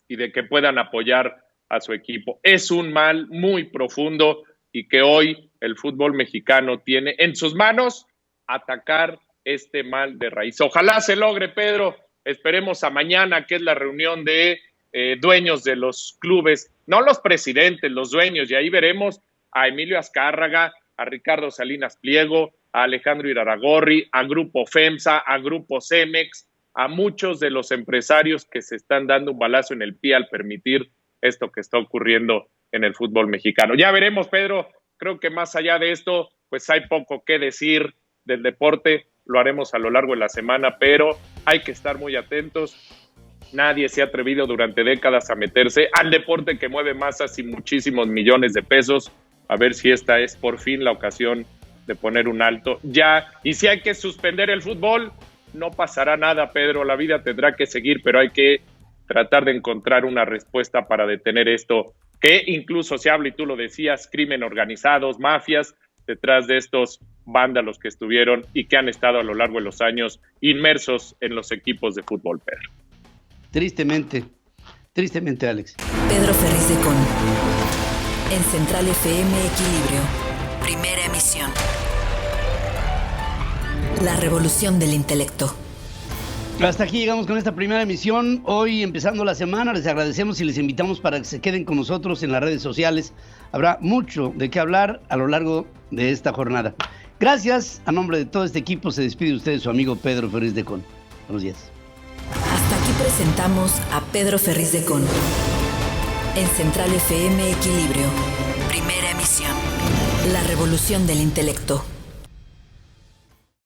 y de que puedan apoyar a su equipo. Es un mal muy profundo y que hoy el fútbol mexicano tiene en sus manos atacar este mal de raíz. Ojalá se logre, Pedro. Esperemos a mañana, que es la reunión de dueños de los clubes, no los presidentes, los dueños, y ahí veremos a Emilio Azcárraga, a Ricardo Salinas Pliego, a Alejandro Iraragorri, a Grupo FEMSA, a Grupo Cemex, a muchos de los empresarios que se están dando un balazo en el pie al permitir esto que está ocurriendo en el fútbol mexicano. Ya veremos, Pedro. Creo que más allá de esto, pues hay poco que decir del deporte. Lo haremos a lo largo de la semana, pero hay que estar muy atentos. Nadie se ha atrevido durante décadas a meterse al deporte que mueve masas y muchísimos millones de pesos. A ver si esta es por fin la ocasión de poner un alto ya. Y si hay que suspender el fútbol, no pasará nada, Pedro. La vida tendrá que seguir, pero hay que tratar de encontrar una respuesta para detener esto, que incluso se habla, y tú lo decías, crimen organizados, mafias, detrás de estos vándalos que estuvieron y que han estado a lo largo de los años inmersos en los equipos de fútbol, Pedro. Tristemente, Alex. Pedro Ferriz de Con. En Central FM Equilibrio. Primera emisión. La revolución del intelecto. Hasta aquí llegamos con esta primera emisión. Hoy, empezando la semana, les agradecemos y les invitamos para que se queden con nosotros en las redes sociales. Habrá mucho de qué hablar a lo largo de esta jornada. Gracias. A nombre de todo este equipo se despide usted su amigo Pedro Ferriz de Con. Buenos días. Hasta aquí presentamos a Pedro Ferriz de Con. En Central FM Equilibrio. Primera emisión. La revolución del intelecto.